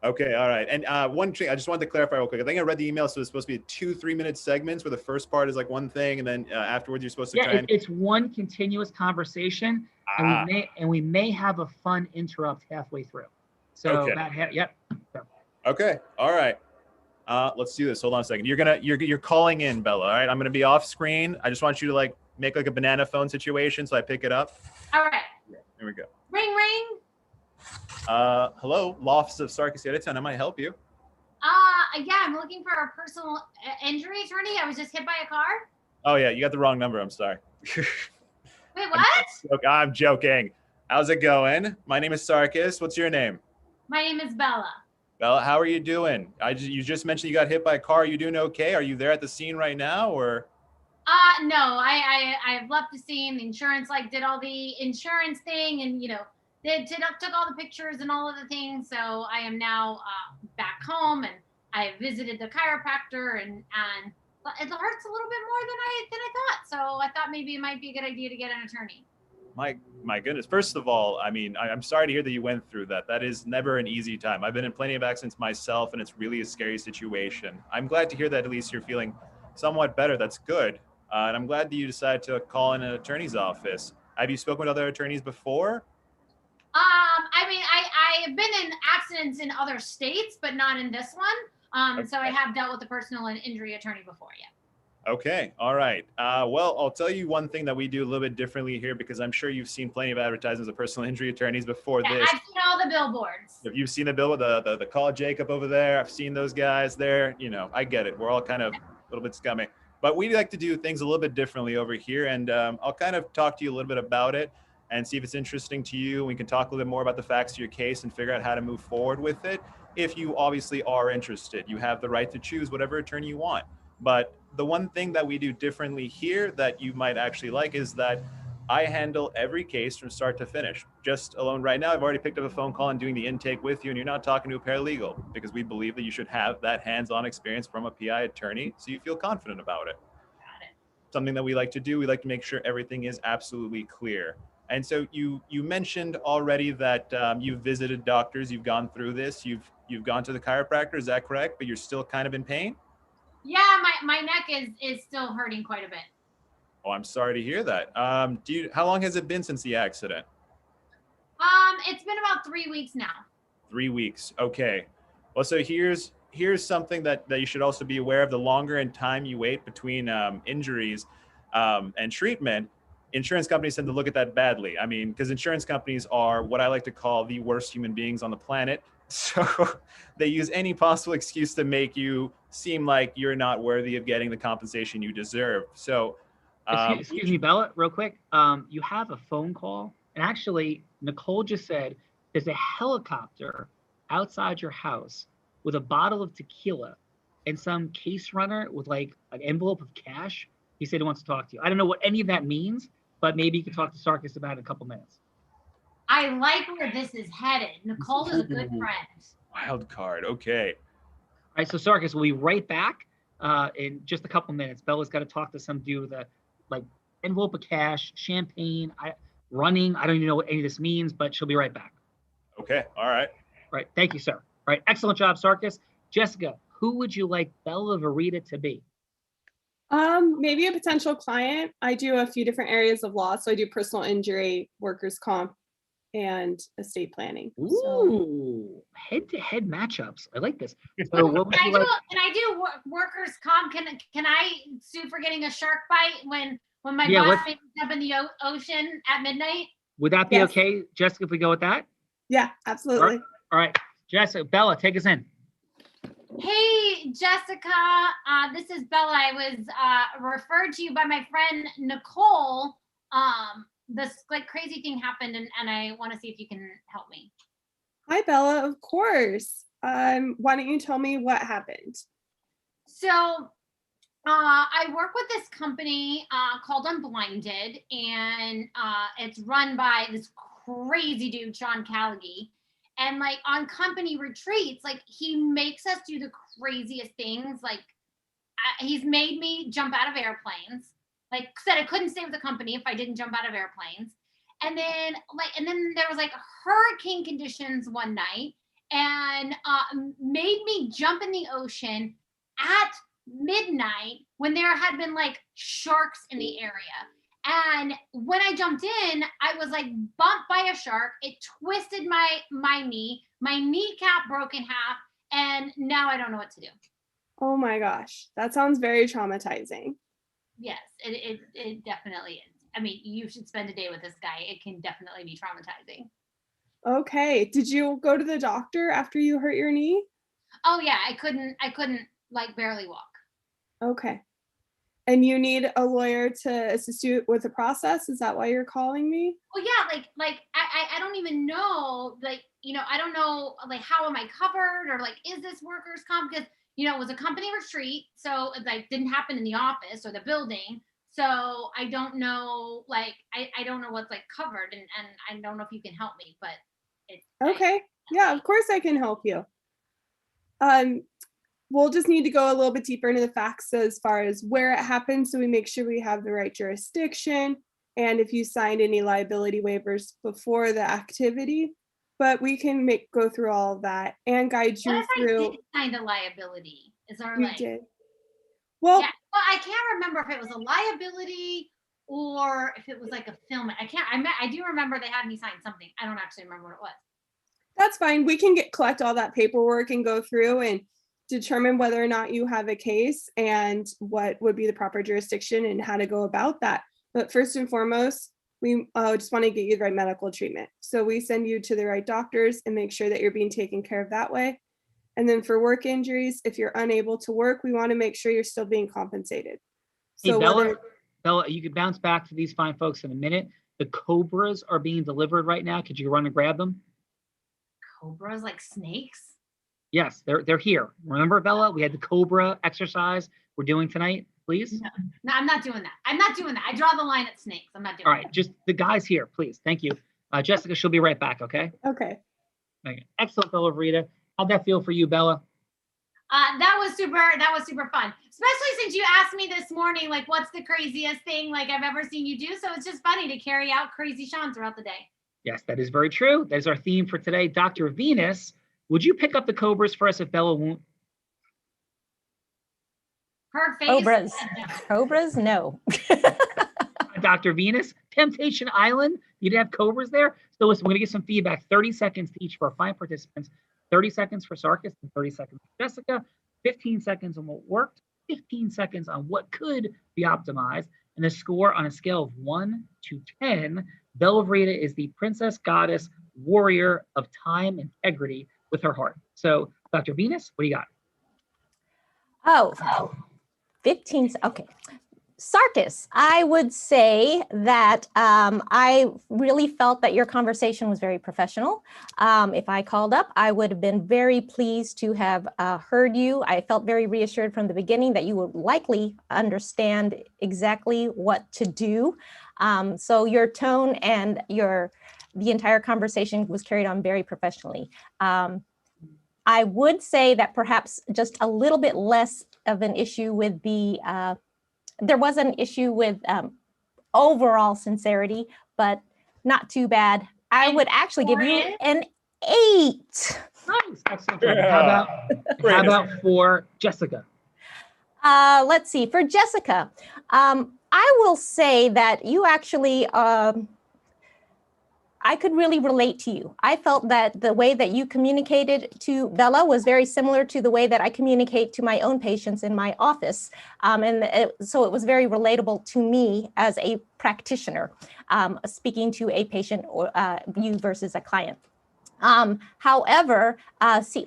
Okay, all right. And one thing I just wanted to clarify real quick. I think I read the email, so it's supposed to be 2 3-minute segments where the first part is like one thing, and then afterwards you're supposed to try and... it's one continuous conversation, and we may have a fun interrupt halfway through. So Okay, all right. Let's do this. Hold on a second. You're calling in, Bella. All right, I'm gonna be off screen. I just want you to like make like a banana phone situation, so I pick it up. All right. Here we go. Ring, ring. Hello, Law Office of Sarkis Edison. I might help you. Yeah, I'm looking for a personal injury attorney. I was just hit by a car. Oh yeah, you got the wrong number. I'm sorry. Wait, what? I'm joking. How's it going? My name is Sarkis. What's your name? My name is Bella. Bella, how are you doing? You just mentioned you got hit by a car. Are you doing okay? Are you there at the scene right now, or? No, I've left the scene. The insurance did all the insurance thing, and they took all the pictures and all of the things. So I am now back home, and I visited the chiropractor, and it hurts a little bit more than I thought. So I thought maybe it might be a good idea to get an attorney. My goodness. First of all, I mean, I'm sorry to hear that you went through that. That is never an easy time. I've been in plenty of accidents myself, and it's really a scary situation. I'm glad to hear that at least you're feeling somewhat better. That's good. And I'm glad that you decided to call in an attorney's office. Have you spoken with other attorneys before? I mean, I have been in accidents in other states, but not in this one. Okay. So I have dealt with a personal and injury attorney before, yeah. Okay, all right. Well, I'll tell you one thing that we do a little bit differently here, because I'm sure you've seen plenty of advertisements of personal injury attorneys before this. I've seen all the billboards. If you've seen the billboard, the Call Jacob over there, I've seen those guys there. I get it. We're all kind of a little bit scummy. But we like to do things a little bit differently over here, and I'll kind of talk to you a little bit about it and see if it's interesting to you. We can talk a little bit more about the facts of your case and figure out how to move forward with it. If you obviously are interested, you have the right to choose whatever attorney you want. But the one thing that we do differently here that you might actually like is that I handle every case from start to finish. Just alone right now, I've already picked up a phone call and doing the intake with you, and you're not talking to a paralegal, because we believe that you should have that hands-on experience from a PI attorney so you feel confident about it. Got it. Something that we like to do, we like to make sure everything is absolutely clear. And so you mentioned already that you've visited doctors, you've gone through this, you've gone to the chiropractor, is that correct? But you're still kind of in pain? Yeah, my neck is still hurting quite a bit. Oh, I'm sorry to hear that. How long has it been since the accident? It's been about 3 weeks now. 3 weeks. Okay. Well, so here's something that you should also be aware of. The longer in time you wait between injuries and treatment, insurance companies tend to look at that badly. I mean, because insurance companies are what I like to call the worst human beings on the planet. So they use any possible excuse to make you seem like you're not worthy of getting the compensation you deserve. So excuse me, Bella, real quick. You have a phone call, and actually Nicole just said there's a helicopter outside your house with a bottle of tequila and some case runner with like an envelope of cash. He said he wants to talk to you. I don't know what any of that means, but maybe you can talk to Sarkis about it in a couple minutes. I like where this is headed. Nicole is a good friend. Wild card. Okay. All right, so Sarkis, we'll be right back in just a couple minutes. Bella's got to talk to some dude with a envelope of cash, champagne, running. I don't even know what any of this means, but she'll be right back. Okay. All right. All right. Thank you, sir. All right. Excellent job, Sarkis. Jessica, who would you like Bella Verita to be? Maybe a potential client. I do a few different areas of law. So I do personal injury, workers' comp, and estate planning. Ooh, head-to-head matchups. I like this. So what would Can you like? Can I do workers' comp? Can I sue for getting a shark bite when my Yeah, boss makes me up in the ocean at midnight? Would that be Yes. okay, Jessica, if we go with that? Yeah, absolutely. All right. Jessica, Bella, take us in. Hey, Jessica, this is Bella. I was referred to you by my friend Nicole. This like crazy thing happened, and I want to see if you can help me. Hi, Bella. Of course. Why don't you tell me what happened? So, I work with this company called Unblinded, and it's run by this crazy dude, Sean Callaghy. And like on company retreats, like he makes us do the craziest things. Like he's made me jump out of airplanes. Like said, I couldn't stay with the company if I didn't jump out of airplanes. And then there was like hurricane conditions one night, and made me jump in the ocean at midnight when there had been like sharks in the area. And when I jumped in, I was like bumped by a shark. It twisted my knee. My kneecap broke in half, and now I don't know what to do. Oh my gosh, that sounds very traumatizing. Yes, it definitely is. I mean, you should spend a day with this guy. It can definitely be traumatizing. Okay, did you go to the doctor after you hurt your knee? Oh yeah, I couldn't like barely walk. Okay. And you need a lawyer to assist you with the process? Is that why you're calling me? Well, yeah, like I don't even know, like, I don't know, like, how am I covered, or like, is this workers' comp? Because, it was a company retreat, so it like didn't happen in the office or the building. So I don't know, like, I don't know what's like covered, and I don't know if you can help me, but it's Okay. Yeah, of course I can help you. We'll just need to go a little bit deeper into the facts as far as where it happened, so we make sure we have the right jurisdiction and if you signed any liability waivers before the activity. But we can go through all of that and guide you through. I did sign a liability. Is there You like? did. Well, yeah. Well, I can't remember if it was a liability or if it was like a film. I do remember they had me sign something. I don't actually remember what it was. That's fine. We can collect all that paperwork and go through and determine whether or not you have a case and what would be the proper jurisdiction and how to go about that. But first and foremost, we just want to get you the right medical treatment. So we send you to the right doctors and make sure that you're being taken care of that way. And then for work injuries, if you're unable to work, we want to make sure you're still being compensated. Hey, So Bella, you could bounce back to these fine folks in a minute. The Cobras are being delivered right now. Could you run and grab them? Cobras like snakes? Yes, they're here. Remember, Bella, we had the Cobra exercise we're doing tonight, please? No, I'm not doing that. I draw the line at snakes. I'm not doing All right, just the guys here, please. Thank you. Jessica, she'll be right back, okay? Okay. Excellent, Bella Rita. How'd that feel for you, Bella? That was super fun. Especially since you asked me this morning, like, what's the craziest thing like I've ever seen you do? So it's just funny to carry out crazy Sean throughout the day. Yes, that is very true. That is our theme for today. Dr. Venus, would you pick up the Cobras for us if Bella won't? Her face. Cobras, no. Dr. Venus, Temptation Island, you'd have Cobras there. So listen, we're gonna get some feedback, 30 seconds to each of our fine participants, 30 seconds for Sarkis and 30 seconds for Jessica, 15 seconds on what worked, 15 seconds on what could be optimized, and the score on a scale of 1 to 10. Bella Rita is the princess, goddess, warrior of time, integrity with her heart. So, Dr. Venus, what do you got? Oh, 15. Okay. Sarkis, I would say that I really felt that your conversation was very professional. If I called up, I would have been very pleased to have heard you. I felt very reassured from the beginning that you would likely understand exactly what to do. So your tone and the entire conversation was carried on very professionally. I would say that perhaps just a little bit less of an issue with there was an issue with overall sincerity, but not too bad. I would actually give you an 8. Nice, excellent. Yeah. How about for Jessica? Let's see, for Jessica, I will say that you actually, I could really relate to you. I felt that the way that you communicated to Bella was very similar to the way that I communicate to my own patients in my office. So it was very relatable to me as a practitioner, speaking to a patient or you versus a client. However,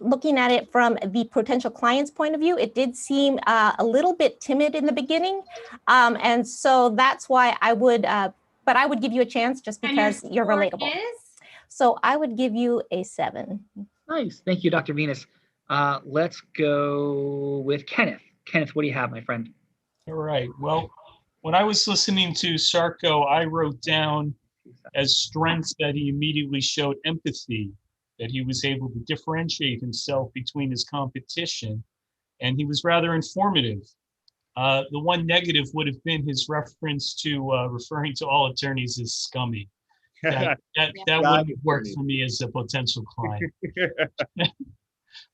looking at it from the potential client's point of view, it did seem a little bit timid in the beginning. And so that's why I would, but I would give you a chance just because you're relatable. So I would give you a 7. Nice. Thank you, Dr. Venus. Let's go with Kenneth. Kenneth, what do you have, my friend? All right. Well, when I was listening to Sarko, I wrote down as strengths that he immediately showed empathy, that he was able to differentiate himself between his competition, and he was rather informative. The one negative would have been his reference to referring to all attorneys as scummy. That wouldn't work for me as a potential client.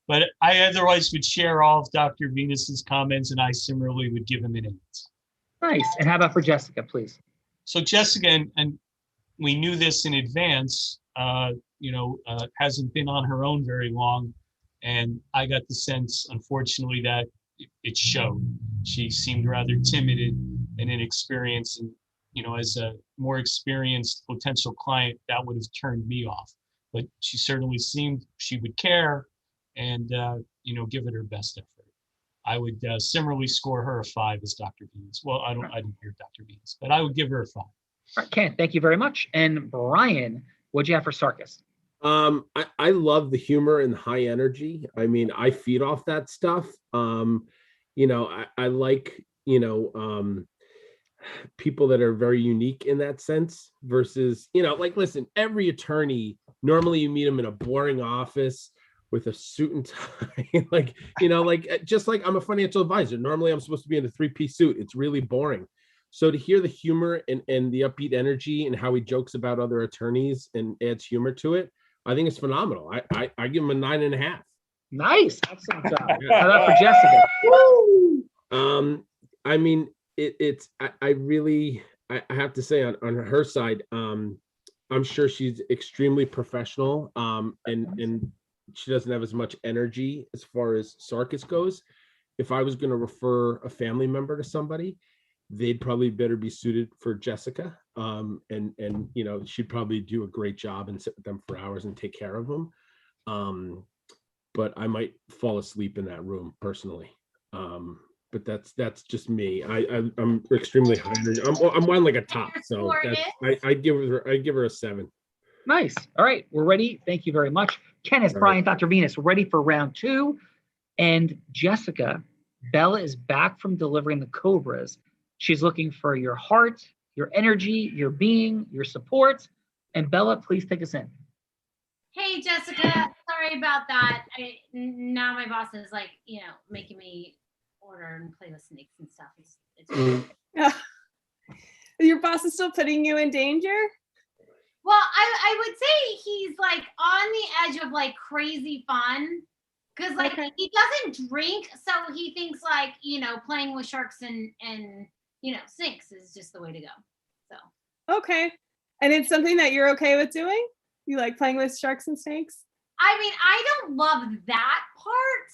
But I otherwise would share all of Dr. Venus's comments, and I similarly would give him an 8. Nice. And how about for Jessica, please? So Jessica, and we knew this in advance, hasn't been on her own very long. And I got the sense, unfortunately, that it showed. She seemed rather timid and inexperienced. And, as a more experienced potential client, that would have turned me off. But she certainly seemed she would care and, give it her best effort. I would similarly score her a 5 as Dr. Venus. Well, I didn't hear Dr. Venus, but I would give her a 5. All right, Ken, thank you very much. And Brian, what'd you have for Sarkis? I love the humor and high energy. I mean, I feed off that stuff. I like, people that are very unique in that sense versus, listen, every attorney, normally you meet them in a boring office with a suit and tie, just like I'm a financial advisor. Normally I'm supposed to be in a 3-piece suit. It's really boring. So to hear the humor and the upbeat energy and how he jokes about other attorneys and adds humor to it, I think it's phenomenal. I give him a 9.5. Nice. Excellent job. How about for Jessica? I mean, I have to say on her side, I'm sure she's extremely professional, and she doesn't have as much energy as far as Sarkis goes. If I was going to refer a family member to somebody, they'd probably better be suited for Jessica. And she'd probably do a great job and sit with them for hours and take care of them. But I might fall asleep in that room personally. But that's just me. I'm extremely high. I'm on like a top. So I give her a 7. Nice. All right, we're ready. Thank you very much. Kenneth, Brian, Dr. Venus, we're ready for round 2. And Jessica, Bella is back from delivering the Cobras. She's looking for your heart, your energy, your being, your support. And Bella, please take us in. Hey, Jessica. Sorry about that. Now my boss is making me order and play with snakes and stuff. It's Your boss is still putting you in danger? Well, I would say he's on the edge of crazy fun because he doesn't drink, so he thinks playing with sharks and snakes is just the way to go. So okay, and it's something that you're okay with doing? You like playing with sharks and snakes? I mean, I don't love that part.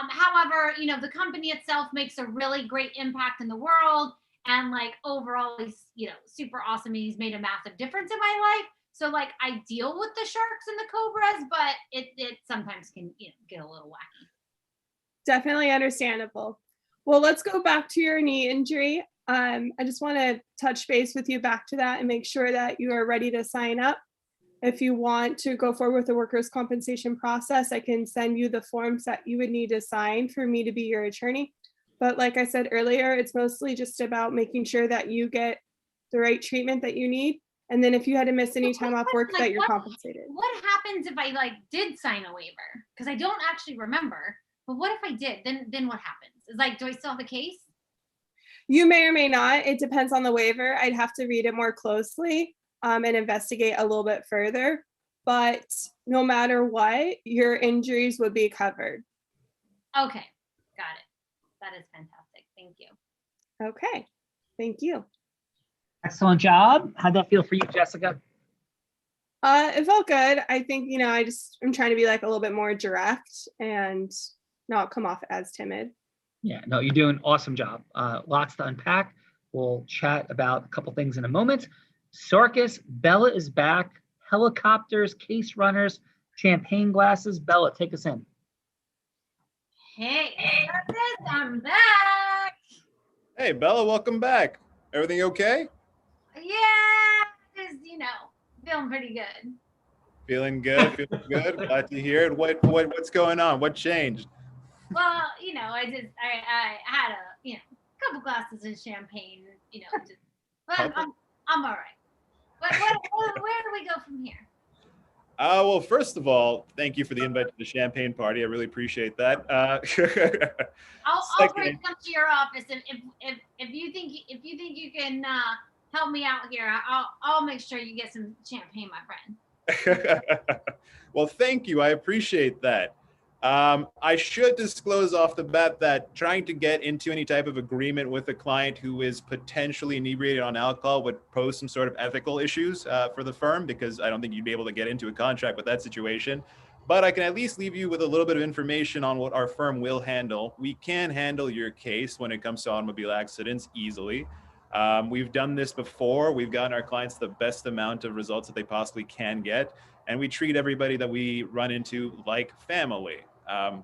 However, the company itself makes a really great impact in the world. And overall, he's, super awesome. He's made a massive difference in my life. So I deal with the sharks and the cobras, but it sometimes can, get a little wacky. Definitely understandable. Well, let's go back to your knee injury. I just want to touch base with you back to that and make sure that you are ready to sign up. If you want to go forward with the workers' compensation process, I can send you the forms that you would need to sign for me to be your attorney. But like I said earlier, it's mostly just about making sure that you get the right treatment that you need. And then if you had to miss any time off work, that you're compensated. What happens if I did sign a waiver? Because I don't actually remember. But what if I did? Then what happens? Is do I still have a case? You may or may not. It depends on the waiver. I'd have to read it more closely and investigate a little bit further. But no matter what, your injuries would be covered. Okay, got it. That is fantastic. Thank you. Okay, thank you. Excellent job. How'd that feel for you, Jessica? It felt good. I think, I'm trying to be a little bit more direct and not come off as timid. Yeah, no, you're doing an awesome job. Lots to unpack. We'll chat about a couple things in a moment. Sarkis, Bella is back. Helicopters, case runners. champagne glasses. Bella, take us in. Hey, I'm back. Hey, Bella, welcome back. Everything okay? Yeah, just, feeling pretty good. Feeling good. Feeling good. Glad to hear it. What's going on? What changed? Well, I had a couple glasses of champagne, but I'm all right. Where do we go from here? Well, first of all, thank you for the invite to the champagne party. I really appreciate that. I'll bring some to your office, and if you think you can help me out here, I'll make sure you get some champagne, my friend. Well, thank you. I appreciate that. I should disclose off the bat that trying to get into any type of agreement with a client who is potentially inebriated on alcohol would pose some sort of ethical issues for the firm, because I don't think you'd be able to get into a contract with that situation. But I can at least leave you with a little bit of information on what our firm will handle. We can handle your case when it comes to automobile accidents easily. We've done this before. We've gotten our clients the best amount of results that they possibly can get. And we treat everybody that we run into like family.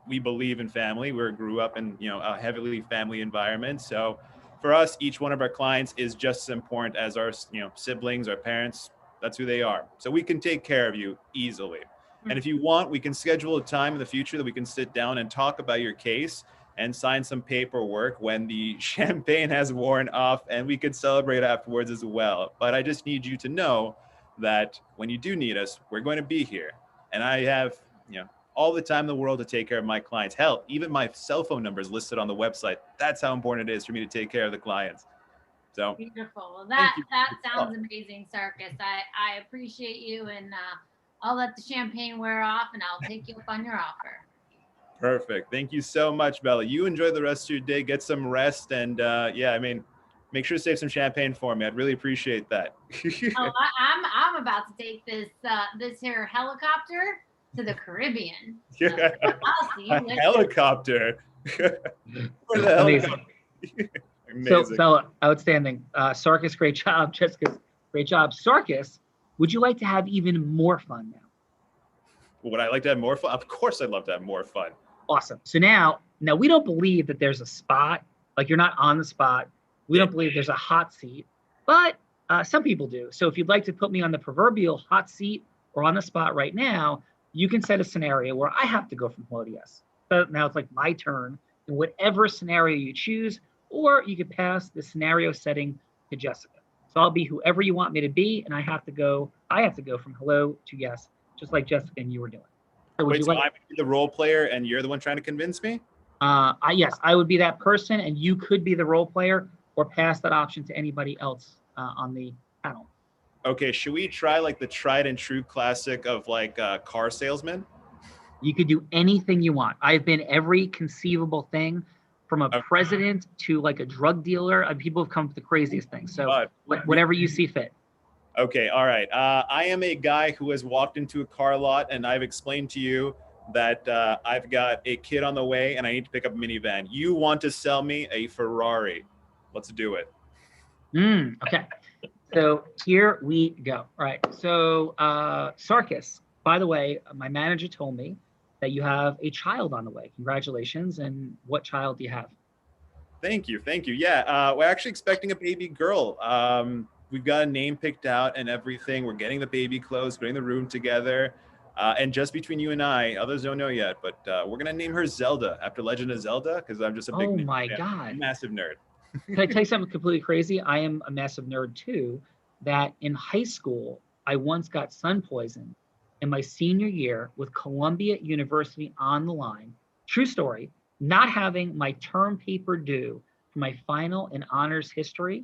We believe in family. We grew up in a heavily family environment. So for us, each one of our clients is just as important as our siblings, our parents. That's who they are. So we can take care of you easily. And if you want, we can schedule a time in the future that we can sit down and talk about your case and sign some paperwork when the champagne has worn off, and we could celebrate afterwards as well. But I just need you to know that when you do need us, we're going to be here. And I have, all the time in the world to take care of my clients. Hell, even my cell phone number is listed on the website. That's how important it is for me to take care of the clients. So beautiful. That sounds amazing, Sarkis. I appreciate you, and I'll let the champagne wear off, and I'll take you up on your offer. Perfect. Thank you so much, Bella. You enjoy the rest of your day. Get some rest, and make sure to save some champagne for me. I'd really appreciate that. I'm about to take this here helicopter to the Caribbean. So I'll see you later. Helicopter. Amazing. So Bella, outstanding. Sarkis, great job. Jessica, great job. Sarkis, would you like to have even more fun now? Would I like to have more fun? Of course I'd love to have more fun. Awesome. So now we don't believe that there's a spot, like you're not on the spot. We don't believe there's a hot seat, but some people do. So if you'd like to put me on the proverbial hot seat or on the spot right now, you can set a scenario where I have to go from hello to yes. So now it's like my turn in whatever scenario you choose, or you could pass the scenario setting to Jessica. So I'll be whoever you want me to be, and I have to go from hello to yes, just like Jessica and you were doing. So Wait, so I would be the role player and you're the one trying to convince me? Yes, I would be that person, and you could be the role player or pass that option to anybody else on the panel. Okay, should we try like the tried and true classic of like car salesman? You could do anything you want. I've been every conceivable thing, from a president to like a drug dealer. People have come up with the craziest things. So whatever you see fit. Okay, all right. I am a guy who has walked into a car lot, and I've explained to you that I've got a kid on the way and I need to pick up a minivan. You want to sell me a Ferrari. Let's do it. Okay. So here we go. All right. So Sarkis, by the way, my manager told me that you have a child on the way. Congratulations. And what child do you have? Thank you. Yeah, we're actually expecting a baby girl. We've got a name picked out and everything. We're getting the baby clothes, putting the room together. And just between you and I, others don't know yet, but we're going to name her Zelda after Legend of Zelda, because I'm just a big massive nerd. Can I tell you something completely crazy? I am a massive nerd too, that in high school, I once got sun poisoned in my senior year with Columbia University on the line. True story, not having my term paper due for my final in honors history.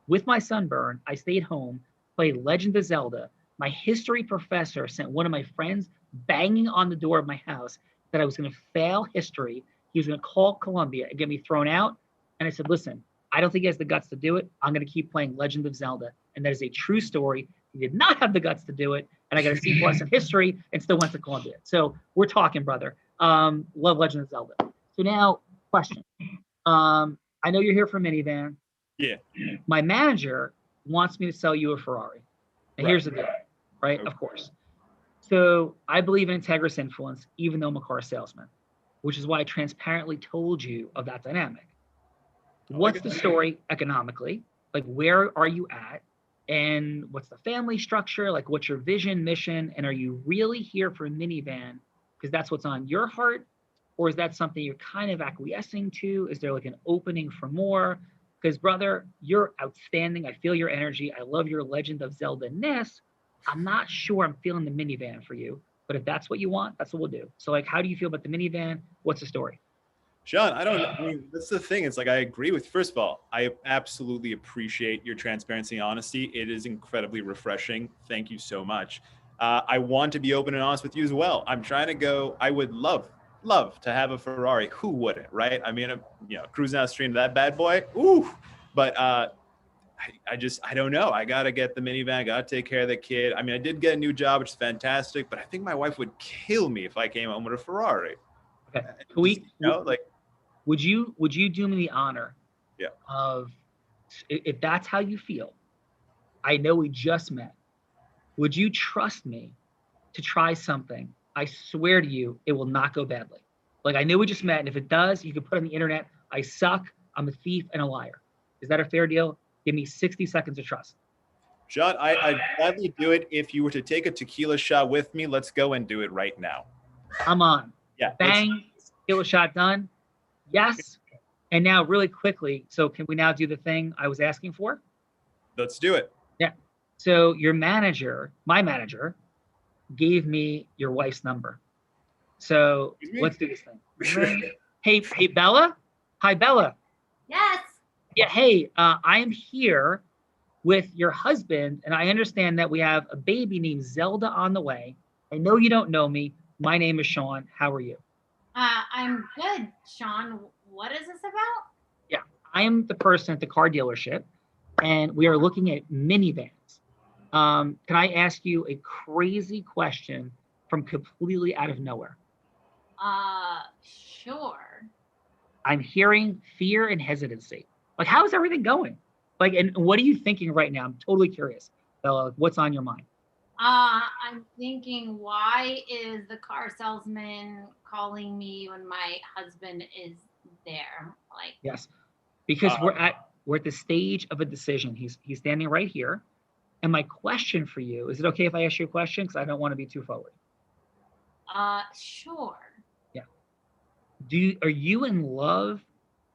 With my sunburn, I stayed home, played Legend of Zelda. My history professor sent one of my friends banging on the door of my house that I was going to fail history. He was going to call Columbia and get me thrown out. And I said, listen, I don't think he has the guts to do it. I'm going to keep playing Legend of Zelda. And that is a true story. He did not have the guts to do it. And I got a C+ in history and still went to Columbia. So we're talking, brother. Love Legend of Zelda. So now, question. I know you're here for minivan. Yeah. My manager wants me to sell you a Ferrari. And here's the deal, right? Of course. So I believe in integrous influence, even though I'm a car salesman, which is why I transparently told you of that dynamic. What's the story economically? Like, where are you at? And what's the family structure? Like, what's your vision, mission? And are you really here for a minivan because that's what's on your heart? Or is that something you're kind of acquiescing to? Is there like an opening for more? Because, brother, you're outstanding. I feel your energy. I love your Legend of Zelda-ness. I'm not sure I'm feeling the minivan for you, but if that's what you want, that's what we'll do. So, like, how do you feel about the minivan? What's the story? Sean, I mean, that's the thing. It's like, I agree with, first of all, I absolutely appreciate your transparency and honesty. It is incredibly refreshing. Thank you so much. I want to be open and honest with you as well. I'm trying to go, I would love to have a Ferrari. Who wouldn't, right? I mean, cruising down the street in that bad boy. Ooh, but I don't know. I got to get the minivan. I got to take care of the kid. I mean, I did get a new job, which is fantastic, but I think my wife would kill me if I came home with a Ferrari. Okay. Would you do me the honor of, if that's how you feel, I know we just met, would you trust me to try something? I swear to you, it will not go badly. Like, I know we just met, and if it does, you can put on the internet, I suck, I'm a thief and a liar. Is that a fair deal? Give me 60 seconds of trust. John, I'd gladly do it. If you were to take a tequila shot with me, let's go and do it right now. I'm on. Yeah. Bang, tequila shot done. Yes. And now really quickly, so can we now do the thing I was asking for? Let's do it. Yeah. So your manager, my manager, gave me your wife's number. So let's do this thing. Hey, Bella. Hi, Bella. Yes. Yeah. Hey, I am here with your husband, and I understand that we have a baby named Zelda on the way. I know you don't know me. My name is Sean. How are you? I'm good, Sean. What is this about? Yeah, I am the person at the car dealership, and we are looking at minivans. Can I ask you a crazy question from completely out of nowhere? Sure. I'm hearing fear and hesitancy. Like, how is everything going? Like, and what are you thinking right now? I'm totally curious. Bella, what's on your mind? I'm thinking, why is the car salesman calling me when my husband is there? Like, Yes, because we're at the stage of a decision. He's standing right here. And my question for you, is it okay if I ask you a question? Because I don't want to be too forward. Sure. Yeah. Are you in love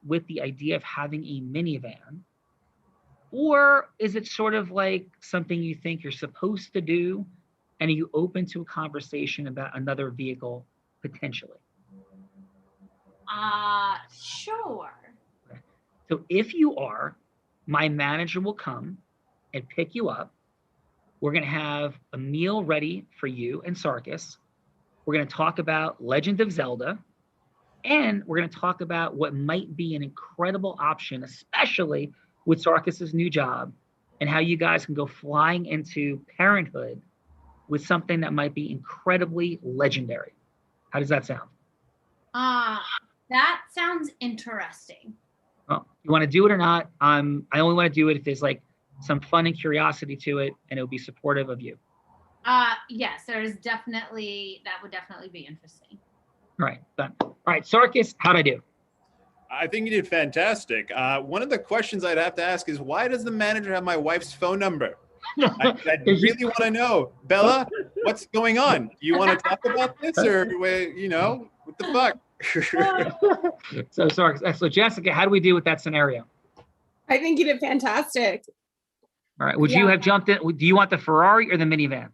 with the idea of having a minivan? Or is it sort of like something you think you're supposed to do? And are you open to a conversation about another vehicle potentially? Sure. Okay. So if you are, my manager will come and pick you up. We're going to have a meal ready for you and Sarkis. We're going to talk about Legend of Zelda. And we're going to talk about what might be an incredible option, especially with Sarkis's new job, and how you guys can go flying into parenthood with something that might be incredibly legendary. How does that sound? That sounds interesting. Well, you want to do it or not? I only want to do it if there's like some fun and curiosity to it, and it will be supportive of you. Yes, that would definitely be interesting. All right, done. All right, Sarkis, how'd I do? I think you did fantastic. One of the questions I'd have to ask is, why does the manager have my wife's phone number? I really want to know. Bella, what's going on? Do you want to talk about this, or, what the fuck? So, Sarkis, so Jessica, how do we deal with that scenario? I think you did fantastic. All right, would you have jumped in? Do you want the Ferrari or the minivan?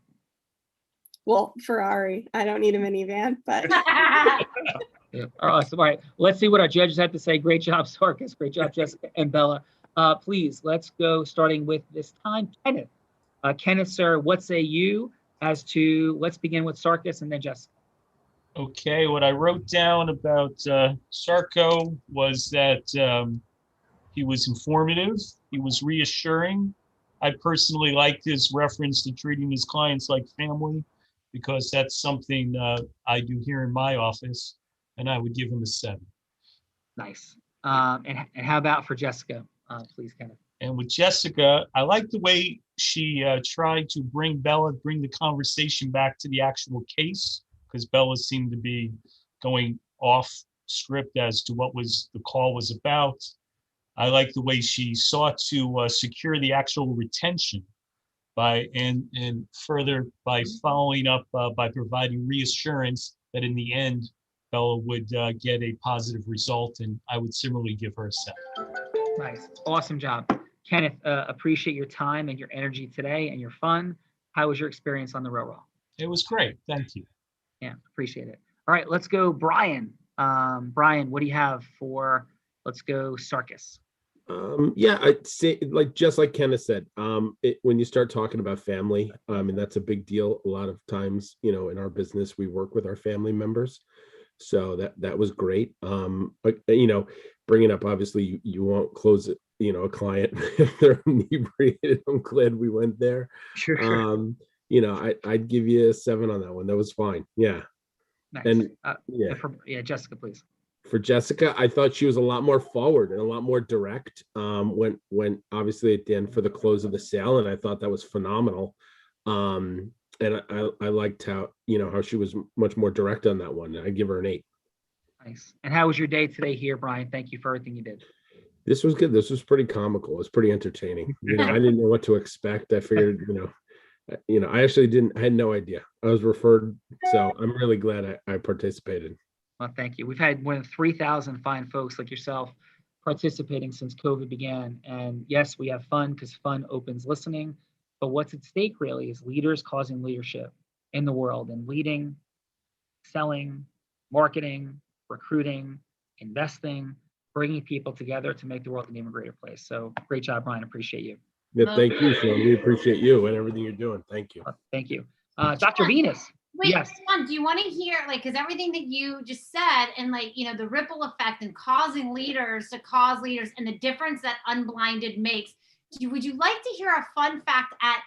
Well, Ferrari. I don't need a minivan, but. Yeah. All right, let's see what our judges have to say. Great job, Sarkis. Great job, Jessica and Bella. Please, let's go starting with this time, Kenneth. Kenneth, sir, what say you as to, let's begin with Sarkis and then Jessica. Okay, what I wrote down about Sarko was that he was informative, he was reassuring. I personally liked his reference to treating his clients like family, because that's something I do here in my office, and I would give him a 7. Nice. And how about for Jessica, please, Kenneth? And with Jessica, I like the way she tried to bring the conversation back to the actual case, because Bella seemed to be going off script as to what the call was about. I like the way she sought to secure the actual retention and further by following up by providing reassurance that in the end, Bella would get a positive result, and I would similarly give her a 7. Nice. Awesome job. Kenneth, appreciate your time and your energy today and your fun. How was your experience on the Raw? It was great. Thank you. Yeah, appreciate it. All right, let's go, Brian. Brian, what do you have for, let's go, Sarkis? Yeah, I'd say just like Kenneth said, when you start talking about family, and that's a big deal. A lot of times, in our business, we work with our family members. So that was great. But, bringing up, obviously, you won't close it, a client if they're inebriated. I'm glad we went there. Sure. I'd give you a 7 on that one. That was fine. Yeah. Nice. And Jessica, please. For Jessica, I thought she was a lot more forward and a lot more direct when obviously at the end for the close of the sale, and I thought that was phenomenal. And I liked how she was much more direct on that one. I give her an 8. Nice. And how was your day today here, Brian? Thank you for everything you did. This was good. This was pretty comical. It was pretty entertaining. I didn't know what to expect. I figured, I actually I had no idea. I was referred, so I'm really glad I participated. Well, thank you. We've had more than 3,000 fine folks like yourself participating since COVID began. And yes, we have fun because fun opens listening. But what's at stake really is leaders causing leadership in the world, and leading, selling, marketing, recruiting, investing, bringing people together to make the world an even greater place. So great job, Brian. Appreciate you. Yeah, thank you, Sean. We appreciate you and everything you're doing. Thank you. Thank you. Dr. Venus. Wait, yes. Sean, do you want to hear, because everything that you just said and the ripple effect and causing leaders to cause leaders and the difference that Unblinded makes, would you like to hear a fun fact at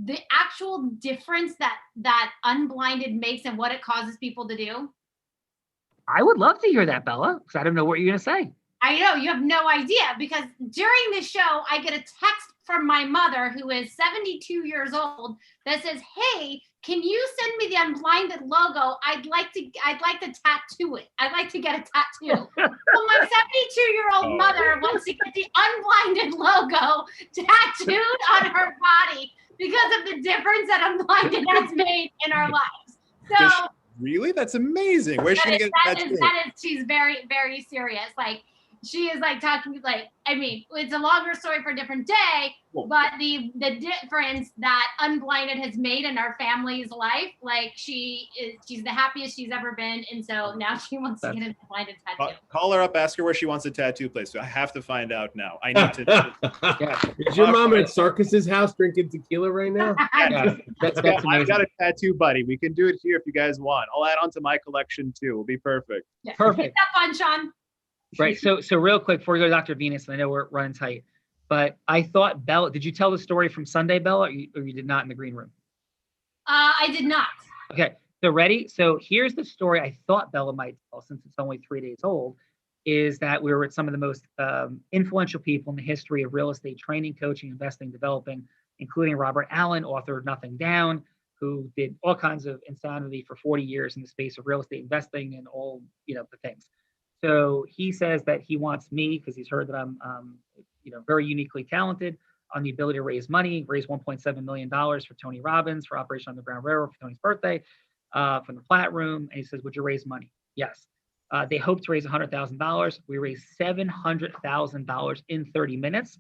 the actual difference that Unblinded makes and what it causes people to do? I would love to hear that, Bella, because I don't know what you're going to say. I know, you have no idea, because during the show, I get a text from my mother, who is 72 years old, that says, "Hey, can you send me the Unblinded logo? I'd like to tattoo it. I'd like to get a tattoo." So my 72-year-old mother wants to get the Unblinded logo tattooed on her body because of the difference that Unblinded has made in our lives. So really, that's amazing. Where's she gonna get that? She's very, very serious. She is talking it's a longer story for a different day, but the difference that Unblinded has made in our family's life, she's the happiest she's ever been. And so now she wants to get an Unblinded tattoo. Call her up, ask her where she wants a tattoo place. I have to find out now. I need to. Is your mom at Sarkis's house drinking tequila right now? Yeah, that's I've got a tattoo buddy. We can do it here if you guys want. I'll add on to my collection too. It'll be perfect. Yeah. Perfect. Have fun, Sean. Right. So real quick before we go to Dr. Venus, and I know we're running tight, but I thought Bella, did you tell the story from Sunday, Bella, or you did not in the green room? I did not. Okay. So ready? So here's the story I thought Bella might tell, since it's only 3 days old, is that we were with some of the most influential people in the history of real estate training, coaching, investing, developing, including Robert Allen, author of Nothing Down, who did all kinds of insanity for 40 years in the space of real estate investing and all, the things. So he says that he wants me, because he's heard that I'm, very uniquely talented, on the ability to raise money, raise $1.7 million for Tony Robbins, for Operation Underground Railroad, for Tony's birthday, from the flat room. And he says, would you raise money? Yes. They hope to raise $100,000. We raised $700,000 in 30 minutes.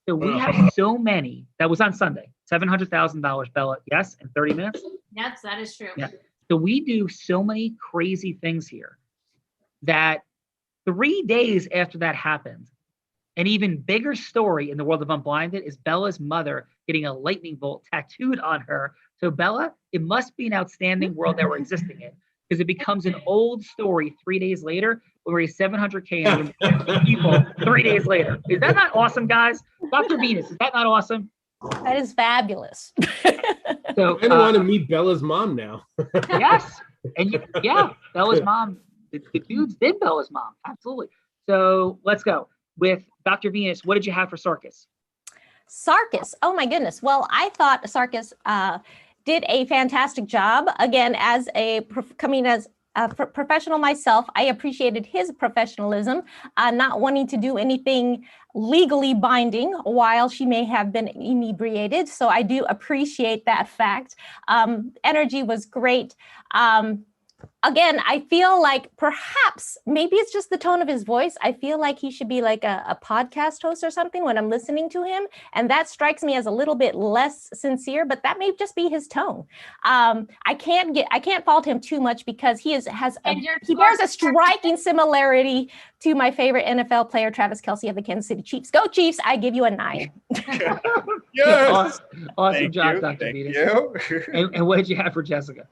So we have so many. That was on Sunday. $700,000, Bella. Yes, in 30 minutes. Yes, that is true. Yeah. So we do so many crazy things here that 3 days after that happened, an even bigger story in the world of Unblinded is Bella's mother getting a lightning bolt tattooed on her. So Bella, it must be an outstanding world that we're existing in, because it becomes an old story 3 days later. We raise $700K and people 3 days later. Is that not awesome, guys? Dr. Venus, is that not awesome? That is fabulous. So I want to meet Bella's mom now. Yes. And Bella's mom. The dudes did Bella's mom. Absolutely. So let's go. with Dr. Venus, what did you have for Sarkis? Sarkis, oh my goodness. Well, I thought Sarkis did a fantastic job. Again, as coming as a professional myself, I appreciated his professionalism, not wanting to do anything legally binding while she may have been inebriated. So I do appreciate that fact. Energy was great. Again, I feel like perhaps, maybe it's just the tone of his voice. I feel like he should be like a podcast host or something when I'm listening to him. And that strikes me as a little bit less sincere, but that may just be his tone. I can't fault him too much because he bears a striking similarity to my favorite NFL player, Travis Kelce of the Kansas City Chiefs. Go Chiefs, I give you a 9. Yes. Awesome job, you, Dr. thank Venus. you. And what did you have for Jessica?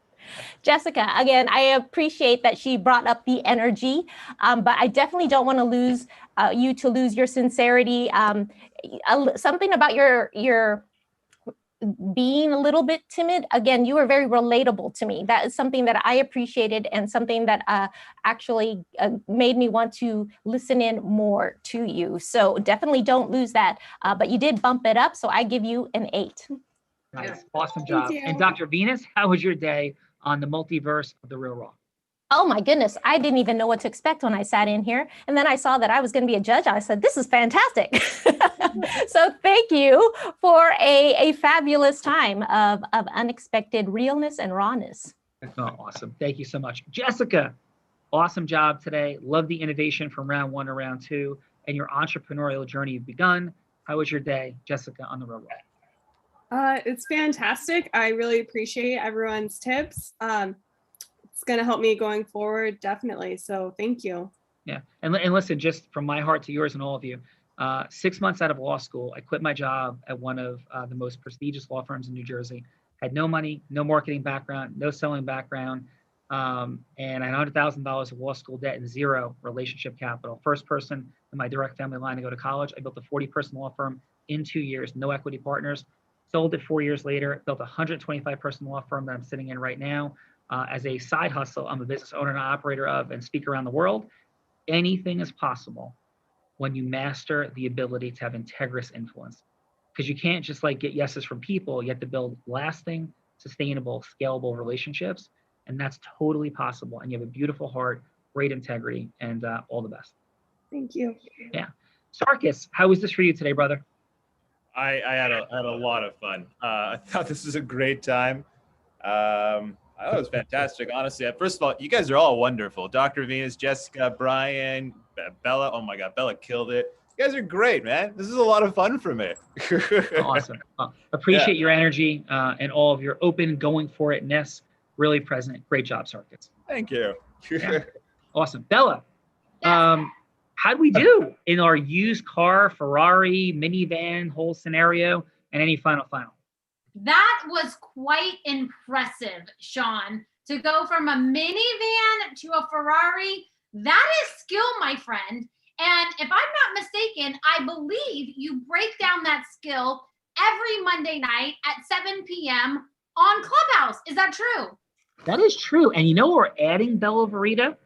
Jessica, again, I appreciate that she brought up the energy, but I definitely don't want to lose you to lose your sincerity. Something about your being a little bit timid. Again, you were very relatable to me. That is something that I appreciated and something that actually made me want to listen in more to you. So definitely don't lose that. But you did bump it up, so I give you an 8. Nice, awesome job. you. And Dr. Venus, how was your day on the multiverse of the Real Raw? Oh my goodness, I didn't even know what to expect when I sat in here. And then I saw that I was going to be a judge. I said, this is fantastic. So thank you for a fabulous time of unexpected realness and rawness. Oh, awesome. Thank you so much. Jessica, awesome job today. Love the innovation from round 1 to round 2 and your entrepreneurial journey you've begun. How was your day, Jessica, on the Real Raw? It's fantastic. I really appreciate everyone's tips. It's going to help me going forward, definitely. So thank you. Yeah. And listen, just from my heart to yours and all of you, 6 months out of law school, I quit my job at one of the most prestigious law firms in New Jersey. Had no money, no marketing background, no selling background, and I had $100,000 of law school debt and 0 relationship capital. First person in my direct family line to go to college. I built a 40-person law firm in 2 years, no equity partners. Sold it 4 years later, built a 125-person law firm that I'm sitting in right now. As a side hustle, I'm a business owner and operator of and speak around the world. Anything is possible when you master the ability to have integrous influence. Because you can't just like get yeses from people. You have to build lasting, sustainable, scalable relationships. And that's totally possible. And you have a beautiful heart, great integrity, and all the best. Thank you. Yeah. Sarkis, how was this for you today, brother? I had a lot of fun. I thought this was a great time. I thought it was fantastic, honestly. First of all, you guys are all wonderful. Dr. Venus, Jessica, Brian, Bella. Oh my God, Bella killed it. You guys are great, man. This is a lot of fun for me. Awesome. Appreciate your energy and all of your open, going for it-ness. Really present. Great job, Sarkis. Thank you. Yeah. Awesome. Bella, how'd we do in our used car, Ferrari, minivan, whole scenario, and any final? That was quite impressive, Sean, to go from a minivan to a Ferrari. That is skill, my friend. And if I'm not mistaken, I believe you break down that skill every Monday night at 7 p.m. on Clubhouse. Is that true? That is true. And you know what we're adding, Bella Verita?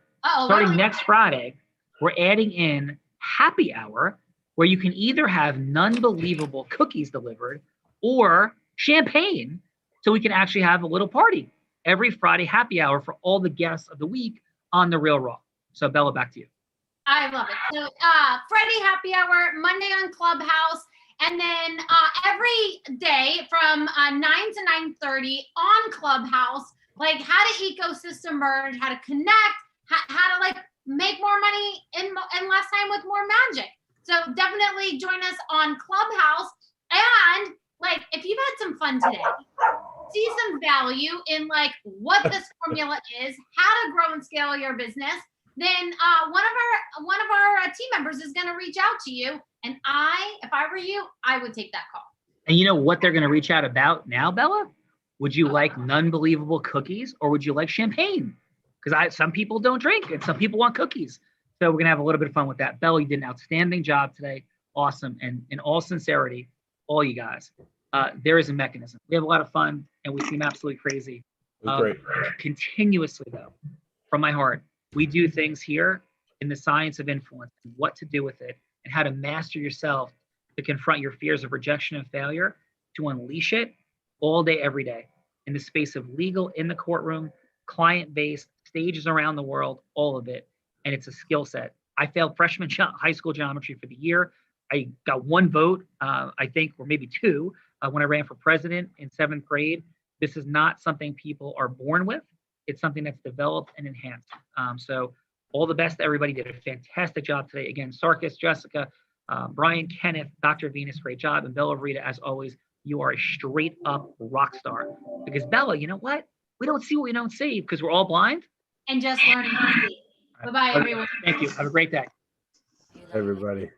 Starting next Friday, we're adding in happy hour, where you can either have non-believable cookies delivered or champagne, so we can actually have a little party every Friday happy hour for all the guests of the week on The Real Raw. So Bella, back to you. I love it. So Friday happy hour, Monday on Clubhouse, and then every day from 9 to 9:30 on Clubhouse, like how to ecosystem merge, how to connect, how to like make more money in less time with more magic. So definitely join us on Clubhouse. And like, if you've had some fun today, see some value in like what this formula is, how to grow and scale your business, then one of our team members is going to reach out to you. And if I were you, I would take that call. And you know what they're going to reach out about now, Bella? Would you like non-believable cookies or would you like champagne? Because some people don't drink and some people want cookies. So we're going to have a little bit of fun with that. Bella, you did an outstanding job today. Awesome. And in all sincerity, all you guys, there is a mechanism. We have a lot of fun and we seem absolutely crazy. Great. Continuously, though, from my heart, we do things here in the science of influence, what to do with it. and how to master yourself to confront your fears of rejection and failure, to unleash it all day, every day, in the space of legal, in the courtroom, client-based, stages around the world, all of it. And it's a skill set. I failed freshman high school geometry for the year. I got 1 vote, I think, or maybe 2, when I ran for president in 7th grade. This is not something people are born with. It's something that's developed and enhanced. So all the best to everybody. Did a fantastic job today. Again, Sarkis, Jessica, Brian, Kenneth, Dr. Venus, great job. And Bella Rita, as always, you are a straight up rock star. Because Bella, you know what? We don't see what we don't see because we're all blind. And just learning to see. Bye-bye, everyone. Thank you. Have a great day. Everybody.